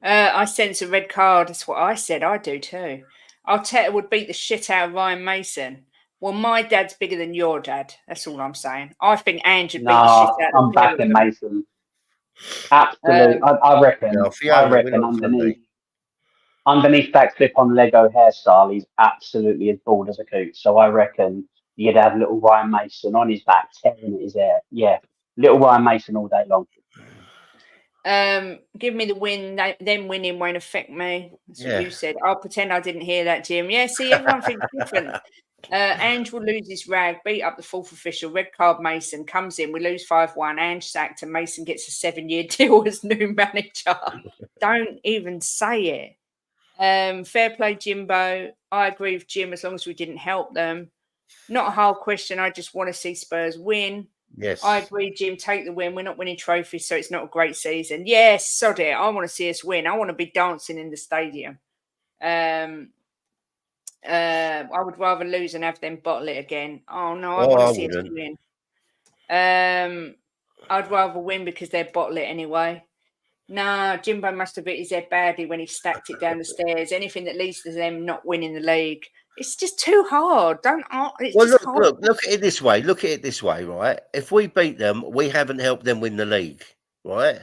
I sense a red card. That's what I said. I do too. Arteta would beat the shit out of Ryan Mason. Well, my dad's bigger than your dad. That's all I'm saying. I think Ange would beat the shit No, out of I'm the pair of backing them. Mason. Absolutely, I reckon. Yeah, I Fiona, we're reckon not Sunday. underneath that clip-on Lego hairstyle, he's absolutely as bald as a coot. So I reckon you'd have little Ryan Mason on his back, tearing at his hair. Yeah, little Ryan Mason all day long. Give me the win. Them winning won't affect me. That's what Yeah. you said. I'll pretend I didn't hear that, Jim. Yeah, see, everyone thinks different. Ange will lose his rag, beat up the fourth official, red card Mason, comes in, we lose 5-1, Ange sacked, and Mason gets a 7-year deal as new manager. Don't even say it. Fair play, Jimbo. I agree with Jim as long as we didn't help them. Not a hard question. I just want to see Spurs win. Yes. I agree, Jim. Take the win. We're not winning trophies, so it's not a great season. Yes, sod it. I want to see us win. I want to be dancing in the stadium. I would rather lose and have them bottle it again. Oh no, I want to see us win. I'd rather win because they'd bottle it anyway. Nah, Jimbo must have hit his head badly when he stacked it down the stairs. Anything that leads to them not winning the league, it's just too hard. It's just hard. Look at it this way. Look at it this way, right? If we beat them, we haven't helped them win the league, right?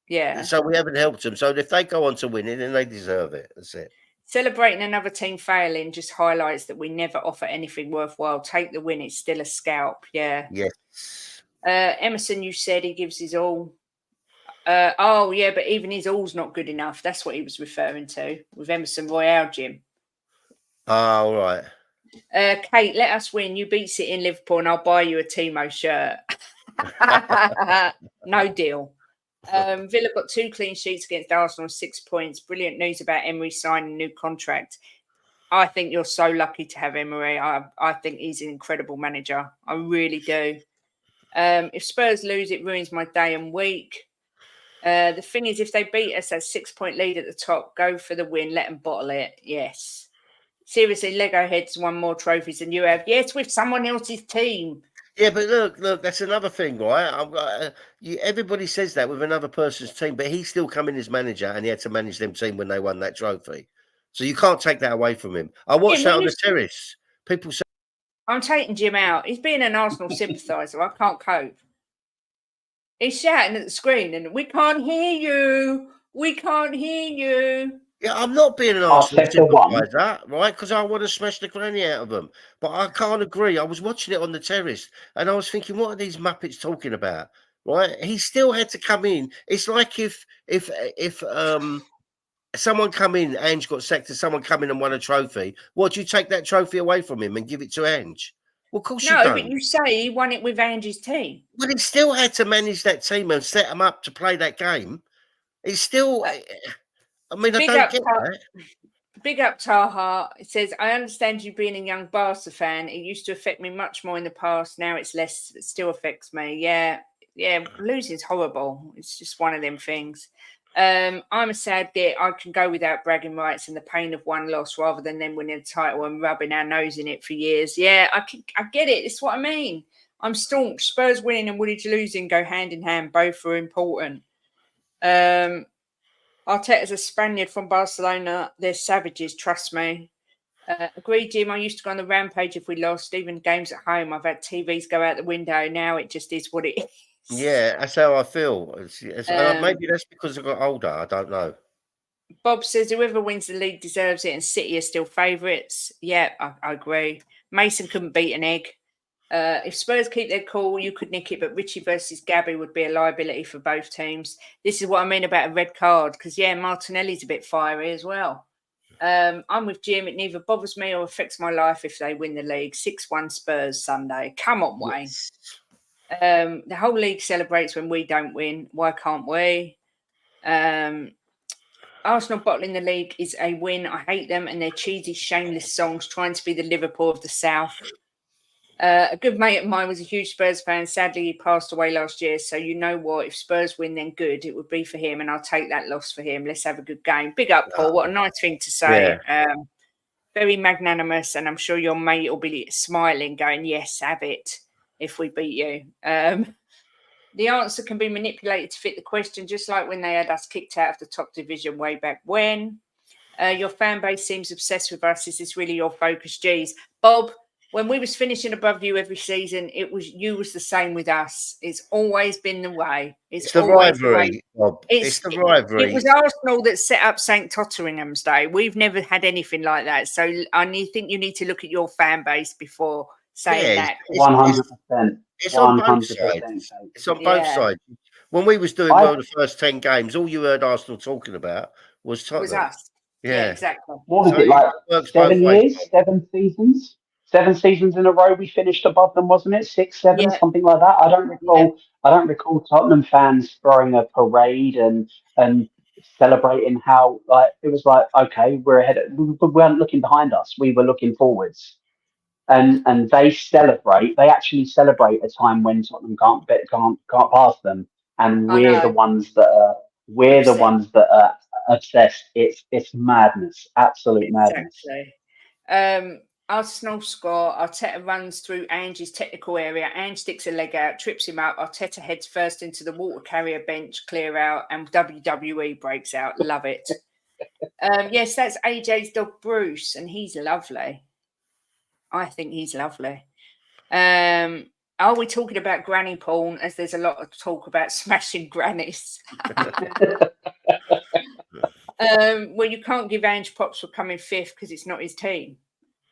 Yeah. So we haven't helped them. So if they go on to win it, then they deserve it. That's it. Celebrating another team failing just highlights that we never offer anything worthwhile. Take the win. It's still a scalp. Yeah. Yes. Emerson, you said he gives his all. Oh, yeah, but even his all's not good enough. That's what he was referring to with Emerson Royale, Jim. Oh, all right. Kate, let us win. You beat City in Liverpool and I'll buy you a Timo shirt. No deal. Villa got 2 clean sheets against Arsenal, 6 points. Brilliant news about Emery signing a new contract. I think you're so lucky to have Emery. I think he's an incredible manager. I really do. If Spurs lose, it ruins my day and week. The thing is, if they beat us, that 6-point lead at the top, go for the win, let them bottle it. Yes. Seriously, Lego Heads won more trophies than you have. Yes, with someone else's team. Yeah, but look, that's another thing, right? Everybody says that with another person's team, but he's still coming as manager, and he had to manage them team when they won that trophy. So you can't take that away from him. I watched that on the terrace. People say, I'm taking Jim out. He's being an Arsenal sympathiser. I can't cope. He's shouting at the screen, and we can't hear you. We can't hear you. yeah, I'm not being an Arsenal sympathiser, right? Because I want to smash the granny out of them. But I can't agree. I was watching it on the terrace, and I was thinking, what are these muppets talking about? Right? He still had to come in. It's like if someone come in, Ange got sacked, and someone come in and won a trophy. What, do you take that trophy away from him and give it to Ange? Well, of course you don't. No, but you say he won it with Ange's team. Well, he still had to manage that team and set them up to play that game. It's still. I mean, I don't get that. Big up Taha. It says, I understand you being a young Barca fan. It used to affect me much more in the past. Now it's less. It still affects me. Yeah. Losing's horrible. It's just one of them things. I'm a sad git. I can go without bragging rights and the pain of one loss rather than them winning the title and rubbing our nose in it for years. Yeah, I get it. It's what I mean. I'm staunch. Spurs winning and Woolwich losing go hand in hand. Both are important. Arteta's a Spaniard from Barcelona. They're savages, trust me. Agreed, Jim. I used to go on the rampage if we lost. Even games at home, I've had TVs go out the window. Now it just is what it is. Yeah, that's how I feel. Maybe that's because I got older. I don't know. Bob says whoever wins the league deserves it, and City are still favourites. Yeah, I agree. Mason couldn't beat an egg. If Spurs keep their cool, you could nick it, but Richie versus Gabby would be a liability for both teams. This is what I mean about a red card, because, Martinelli's a bit fiery as well. I'm with Jim. It neither bothers me or affects my life if they win the league. 6-1 Spurs Sunday. Come on, Wayne. Yes. The whole league celebrates when we don't win. Why can't we? Arsenal bottling the league is a win. I hate them and their cheesy, shameless songs trying to be the Liverpool of the South. A good mate of mine was a huge Spurs fan. Sadly, he passed away last year. So you know what? If Spurs win, then good. It would be for him, and I'll take that loss for him. Let's have a good game. Big up, Paul. What a nice thing to say. Yeah. Very magnanimous, and I'm sure your mate will be smiling, going, yes, have it, if we beat you. The answer can be manipulated to fit the question, just like when they had us kicked out of the top division way back when. Your fan base seems obsessed with us. Is this really your focus? Geez. Bob, when we was finishing above you every season, you was the same with us. It's always been the way. It's the rivalry, Bob. It's the rivalry. It was Arsenal that set up St. Tottenham's Day. We've never had anything like that. So I think you need to look at your fan base before saying that. 100%. It's on both sides. It's on both sides. When we was doing well the first 10 games, all you heard Arsenal talking about was Tottenham. Was us. Yeah, exactly. What was it, like 7 years, 7 seasons? 7 seasons in a row we finished above them, wasn't it? 6, 7, something like that. I don't recall Tottenham fans throwing a parade and celebrating how, like, it was like, okay, we're ahead. We weren't looking behind us. We were looking forwards. And they actually celebrate a time when Tottenham can't pass them. And we're the ones that are obsessed. It's madness, absolute madness. Arsenal score. Arteta runs through Ange's technical area. Ange sticks a leg out, trips him up. Arteta heads first into the water carrier bench, clear out, and WWE breaks out. Love it. Yes, that's AJ's dog Bruce, and he's lovely. I think he's lovely. Are we talking about granny porn? As there's a lot of talk about smashing grannies. Well, you can't give Ange props for coming 5th because it's not his team.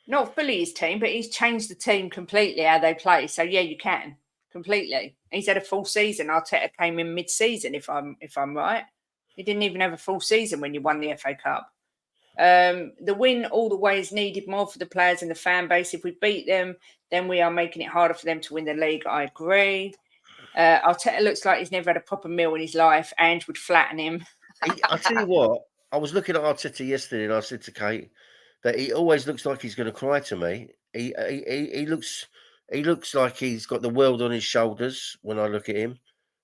Not fully his team, but he's changed the team completely how they play. So yeah, you can completely. He's had a full season. Arteta came in mid-season, if I'm right. He didn't even have a full season when you won the FA Cup. The win all the way is needed more for the players and the fan base. If we beat them, then we are making it harder for them to win the league. I agree. Arteta looks like he's never had a proper meal in his life. Ange would flatten him. I tell you what, I was looking at Arteta yesterday, and I said to Kate that he always looks like he's going to cry to me. He looks like he's got the world on his shoulders when I look at him.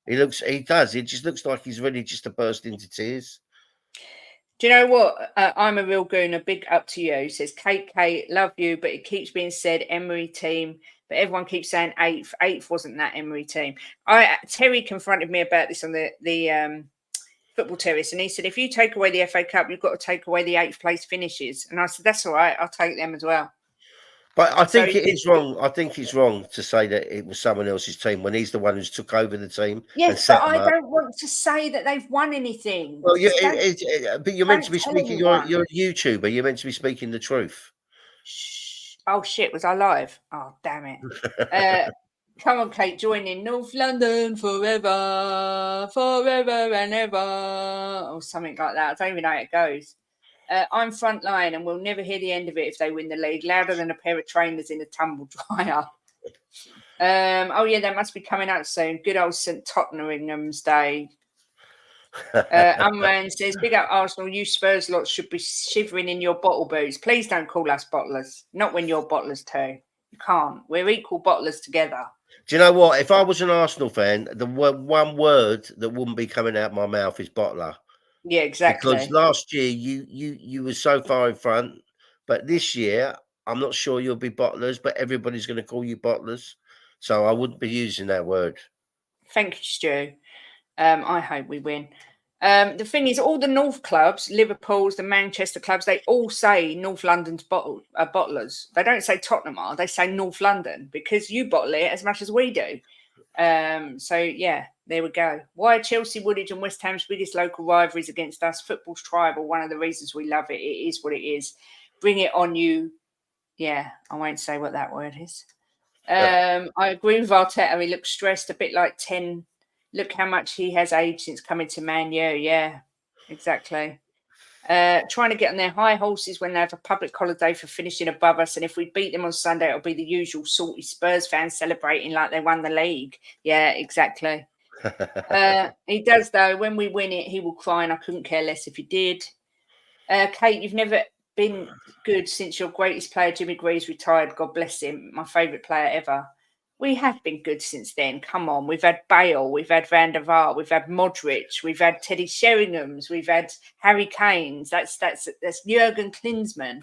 He does. It just looks like he's ready just to burst into tears. Do you know what? I'm a real gooner. Big up to you. Says Kate, love you, but it keeps being said Emery team. But everyone keeps saying eighth. Eighth wasn't that Emery team. Terry confronted me about this on the football terrace, and he said, if you take away the FA Cup, you've got to take away the 8th place finishes. And I said, that's all right. I'll take them as well. But I think it is wrong. I think it's wrong to say that it was someone else's team when he's the one who's took over the team. Yes, but I don't want to say that they've won anything. Well, but you're meant to be speaking. You're a YouTuber. You're meant to be speaking the truth. Shh. Oh shit! Was I live? Oh damn it! Come on, Kate, join in. North London forever, forever and ever, or something like that. I don't even know how it goes. I'm front line, and we'll never hear the end of it if they win the league. Louder than a pair of trainers in a tumble dryer. Oh yeah, that must be coming out soon. Good old St Tottenham's Day. Umran says, big up Arsenal. You Spurs lots should be shivering in your bottle boots. Please don't call us bottlers. Not when you're bottlers too. You can't. We're equal bottlers together. Do you know what? If I was an Arsenal fan, the one word that wouldn't be coming out my mouth is bottler. Yeah, exactly. Because last year you were so far in front, but this year I'm not sure you'll be bottlers, but everybody's going to call you bottlers. So I wouldn't be using that word. Thank you, Stu. I hope we win. The thing is, all the North clubs, Liverpool's, the Manchester clubs, they all say North London's bottlers. They don't say Tottenham are. They say North London because you bottle it as much as we do. So, yeah, there we go. Why are Chelsea, Woolwich and West Ham's biggest local rivalries against us? Football's tribal. One of the reasons we love it. It is what it is. Bring it on you. Yeah, I won't say what that word is. I agree with Arteta. He looks stressed, a bit like 10. Look how much he has aged since coming to Man U. Yeah, exactly. Trying to get on their high horses when they have a public holiday for finishing above us. And if we beat them on Sunday, it'll be the usual salty Spurs fans celebrating like they won the league. Yeah, exactly. He does, though. When we win it, he will cry, and I couldn't care less if he did. Kate, you've never been good since your greatest player, Jimmy Greaves, retired. God bless him. My favourite player ever. We have been good since then. Come on. We've had Bale. We've had Van der Vaart. We've had Modric. We've had Teddy Sheringham's. We've had Harry Kane's. That's Jurgen Klinsmann.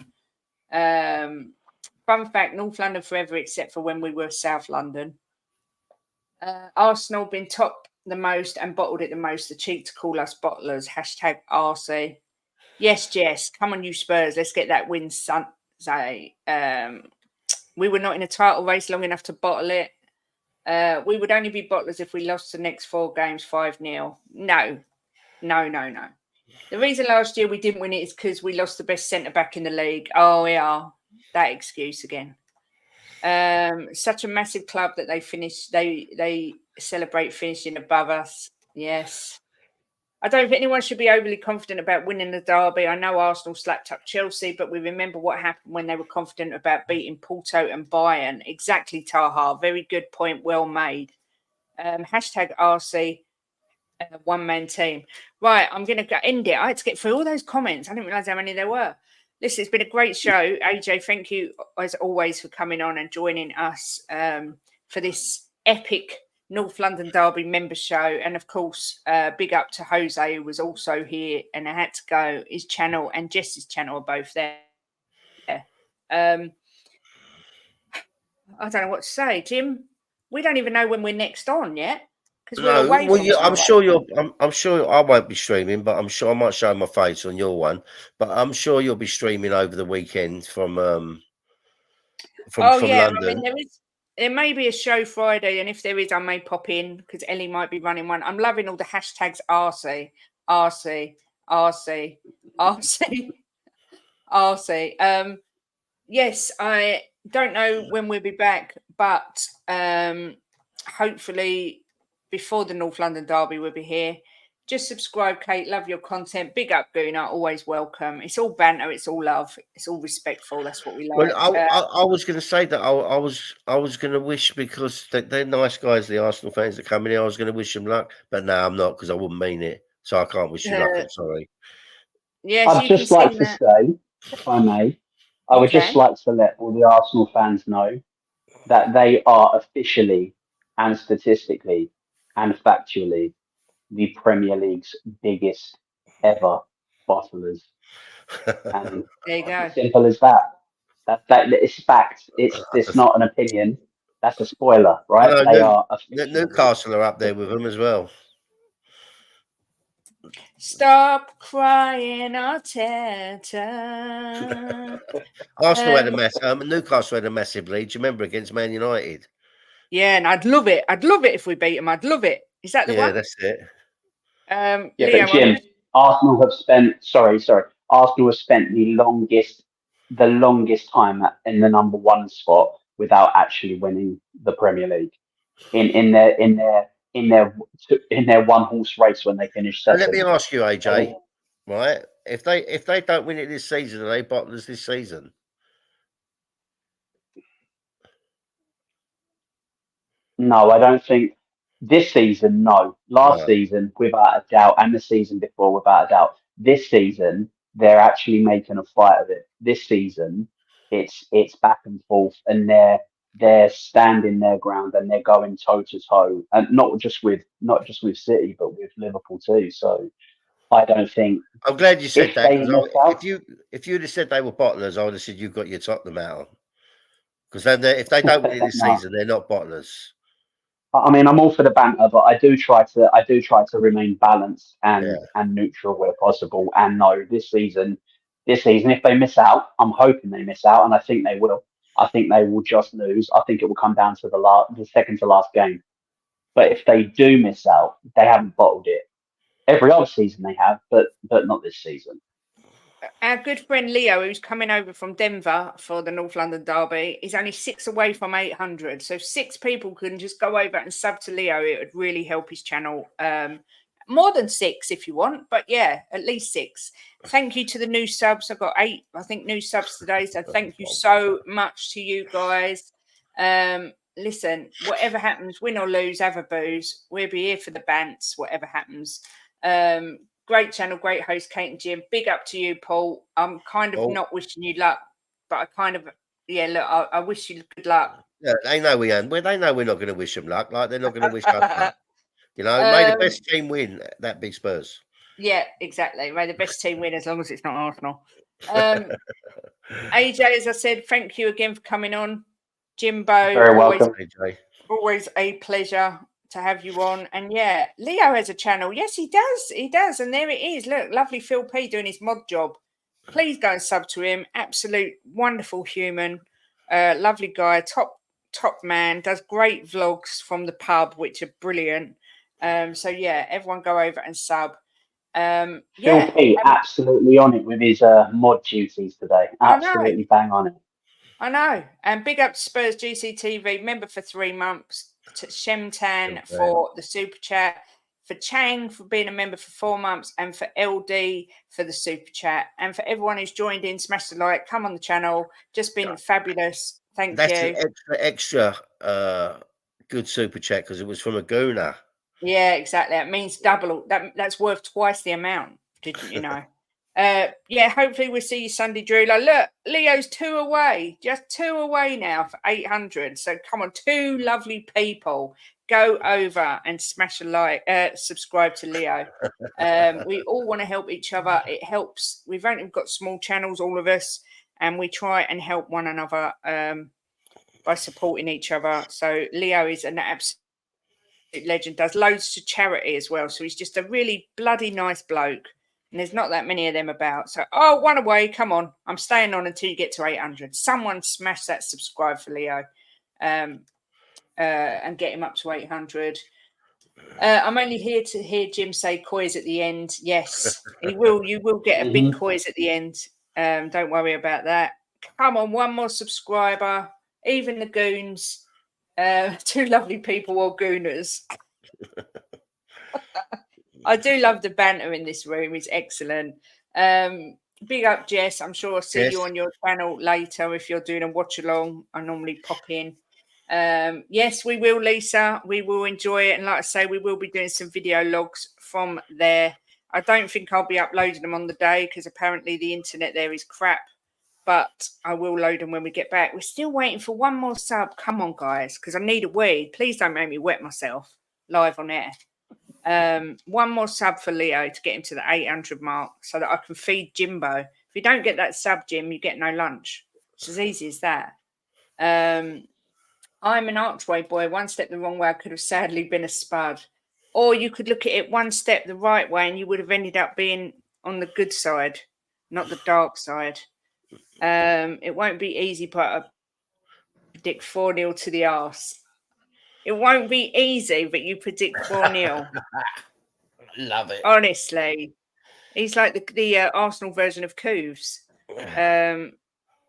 Fun fact, North London forever except for when we were South London. Arsenal been top the most and bottled it the most. The cheek to call us bottlers. Hashtag RC. Yes, Jess. Come on, you Spurs. Let's get that win Sunday. We were not in a title race long enough to bottle it. We would only be bottlers if we lost the next 4 games 5-0. No. The reason last year we didn't win it is because we lost the best centre-back in the league. Oh, yeah. That excuse again. Such a massive club that they celebrate finishing above us. Yes. I don't think anyone should be overly confident about winning the derby. I know Arsenal slapped up Chelsea, but we remember what happened when they were confident about beating Porto and Bayern. Exactly, Taha. Very good point. Well made. Hashtag RC, one-man team. Right, I'm going to end it. I had to get through all those comments. I didn't realise how many there were. Listen, it's been a great show. AJ, thank you, as always, for coming on and joining us for this epic North London Derby member show. And of course, big up to Jose, who was also here and I had to go. His channel and Jess's channel are both there. I don't know what to say, Jim. We don't even know when we're next on yet because we're away. Well, I'm sure I won't be streaming, but I'm sure I might show my face on your one. But I'm sure you'll be streaming over the weekend from London. I mean, there may be a show Friday, and if there is, I may pop in because Ellie might be running one. I'm loving all the hashtags RC, RC, RC, RC, RC. Yes, I don't know when we'll be back, but hopefully before the North London Derby we'll be here. Just subscribe, Kate. Love your content. Big up, Gooner. Always welcome. It's all banter. It's all love. It's all respectful. That's what we like. Well, I was going to say that I was going to wish, because they're nice guys, the Arsenal fans that come in here. I was going to wish them luck, but no, I'm not, because I wouldn't mean it. So I can't wish you luck. I'm sorry. Yes, I'd you can just like see to that. say, if I may, I You would just can. like to let all the Arsenal fans know that they are officially and statistically and factually the Premier League's biggest ever bottlers. And There you go. simple as that. That it's fact. It's not an opinion. That's a spoiler, I right? know They are officially. Newcastle are up there with them as well. Stop crying, Arteta. Arsenal had a Newcastle had a massive lead. Do you remember, against Man United? Yeah, and I'd love it. I'd love it if we beat them. I'd love it. Is that the Yeah, one? that's it. Yeah, Leo, but Jim, Arsenal have spent. Sorry. Arsenal have spent the longest time in the number one spot without actually winning the Premier League. In their one horse race when they finished So second. let me ask you, AJ, right? If they don't win it this season, are they bottlers this season? No, I don't think this season. No, last No. season without a doubt, and the season before without a doubt. This season they're actually making a fight of it. This season it's back and forth, and they're standing their ground and they're going toe to toe, and not just with City but with Liverpool too. So I don't think I'm glad you said if that, they because miss out. if you'd have said they were bottlers, I would have said you've got your Tottenham out. Because then if they don't win it this No. season, they're not bottlers. I mean, I'm all for the banter, but I do try to remain balanced and neutral where possible. And no, this season, if they miss out, I'm hoping they miss out, and I think they will. I think they will just lose. I think it will come down to the second to last game. But if they do miss out, they haven't bottled it. Every other season they have, but not this season. our good friend Leo, who's coming over from Denver for the North London Derby, is only 6 away from 800. So 6 people can just go over and sub to Leo. It would really help his channel. More than 6 if you want, but yeah, at least 6. Thank you to the new subs. I've got 8, I think, new subs today. So thank you so much to you guys. Listen, whatever happens, win or lose, have a booze. We'll be here for the bants, whatever happens. Great channel, great host, Kate and Jim. Big up to you, Paul. I'm kind of not wishing you luck, but I kind of, look, I wish you good luck. Yeah, they know we ain't. Well, they know we're not going to wish them luck. Like, they're not going to wish us luck. You know, may the best team win. That big Spurs. Yeah, exactly. May the best team win, as long as it's not Arsenal. AJ, as I said, thank you again for coming on. Jimbo, Very welcome. AJ. Always a pleasure to have you on. And yeah, Leo has a channel. Yes, he does. And there it is. Look, lovely Phil P doing his mod job. Please go and sub to him. Absolute wonderful human, lovely guy, top man, does great vlogs from the pub, which are brilliant. So yeah, everyone go over and sub. Phil P absolutely on it with his mod duties today. Absolutely bang on it. I know. And big up to Spurs GCTV, member for 3 months, to Shemtan for the super chat, for Chang for being a member for 4 months, and for LD for the super chat. And for everyone who's joined in, smash the like, come on the channel. Just been fabulous. Thank you. That's an extra good super chat, because it was from a gooner. Yeah, exactly. It means double. That's worth twice the amount. Didn't you know? Yeah, hopefully we'll see you Sunday, Drew. Look, Leo's 2 away, just 2 away now for 800. So come on, 2 lovely people. Go over and smash a like, subscribe to Leo. We all want to help each other. It helps. We've got small channels, all of us, and we try and help one another by supporting each other. So Leo is an absolute legend, does loads to charity as well. So he's just a really bloody nice bloke. And there's not that many of them about. So, 1 away. Come on. I'm staying on until you get to 800. Someone smash that subscribe for Leo and get him up to 800. I'm only here to hear Jim say coys at the end. Yes, he will. You will get a big coys at the end. Don't worry about that. Come on, 1 more subscriber. Even the goons. 2 lovely people or gooners. I do love the banter in this room. It's excellent. Big up, Jess. I'm sure I'll see you Yes. on your channel later if you're doing a watch along. I normally pop in. Yes, we will, Lisa. We will enjoy it. And like I say, we will be doing some video logs from there. I don't think I'll be uploading them on the day because apparently the internet there is crap. But I will load them when we get back. We're still waiting for one more sub. Come on, guys, because I need a wee. Please don't make me wet myself live on air. One more sub for Leo to get him to the 800 mark so that I can feed Jimbo. If you don't get that sub, Jim, you get no lunch. It's as easy as that. I'm an archway boy. One step the wrong way, I could have sadly been a spud. Or you could look at it one step the right way and you would have ended up being on the good side, not the dark side. It won't be easy, but I predict 4-0 to the arse. It won't be easy, but you predict 4-0. Love it. Honestly. He's like the Arsenal version of Cooves.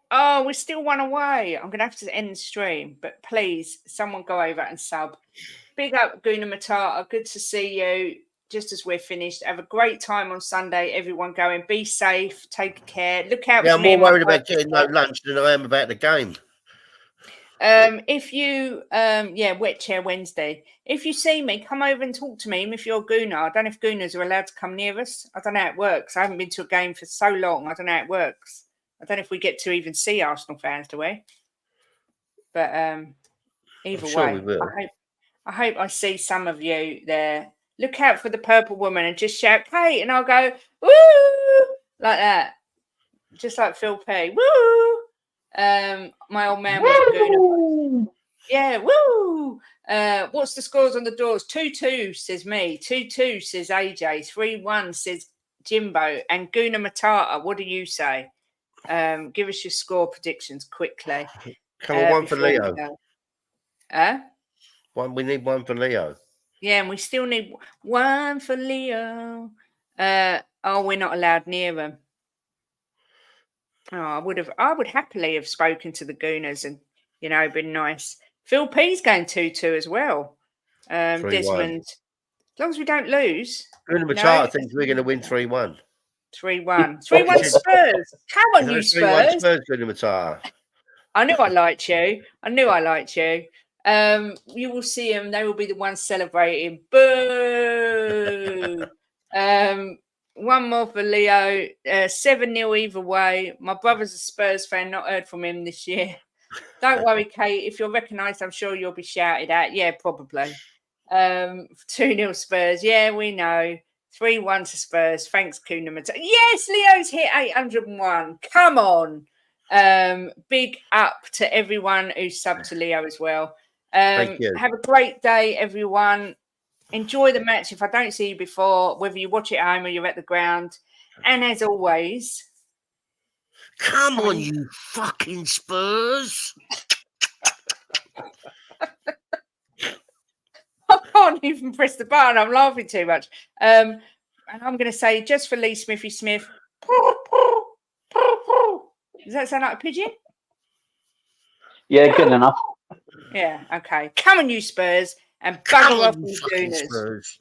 Oh, we're still one away. I'm going to have to end the stream, but please, someone go over and sub. Big up, Guna Matata. Good to see you. Just as we're finished, have a great time on Sunday. Everyone going. Be safe. Take care. Look out. Yeah, for I'm me more and my worried about bike. getting no lunch than I am about the game. If you, Wet Chair Wednesday. If you see me, come over and talk to me. Even if you're a Gooner, I don't know if Gooners are allowed to come near us. I don't know how it works. I haven't been to a game for so long. I don't know how it works. I don't know if we get to even see Arsenal fans, do we? But either Sure way, we will. I hope I see some of you there. Look out for the purple woman and just shout, Kate, and I'll go, woo, like that. Just like Phil P. Woo! My old man was a Gooner. Yeah, woo! What's the scores on the doors? 2-2 says me. 2-2 says AJ. 3-1 says Jimbo. And Guna Matata, what do you say? Give us your score predictions quickly. Come on, one for before we Leo. go. We need one for Leo. Yeah, and we still need one for Leo. We're not allowed near them. Oh, I would happily have spoken to the Gooners and, been nice. Phil P's going 2-2 as well. 3-1. Desmond, as long as we don't lose. Guna Matata thinks we're going to win 3-1. 3-1. 3-1 Spurs. Come on, you 3-1 Spurs. Spurs, Guna Matata. I knew I liked you. You will see them. They will be the ones celebrating. Boo! One more for Leo. 7-0 either way. My brother's a Spurs fan. Not heard from him this year. Don't worry, Kate. If you're recognised, I'm sure you'll be shouted at. Yeah, probably. 2-0 Spurs. Yeah, we know. 3-1 to Spurs. Thanks, Kuna Matata. Yes, Leo's hit 801. Come on. Big up to everyone who's subbed to Leo as well. Thank you. Have a great day, everyone. Enjoy the match if I don't see you before, whether you watch it at home or you're at the ground. And as always, come on, you fucking Spurs. I can't even press the button. I'm laughing too much. And I'm going to say, just for Lee Smithy Smith, does that sound like a pigeon? Yeah, good enough. Yeah, okay. Come on, you Spurs, and bugger off, you Gooners. Spurs.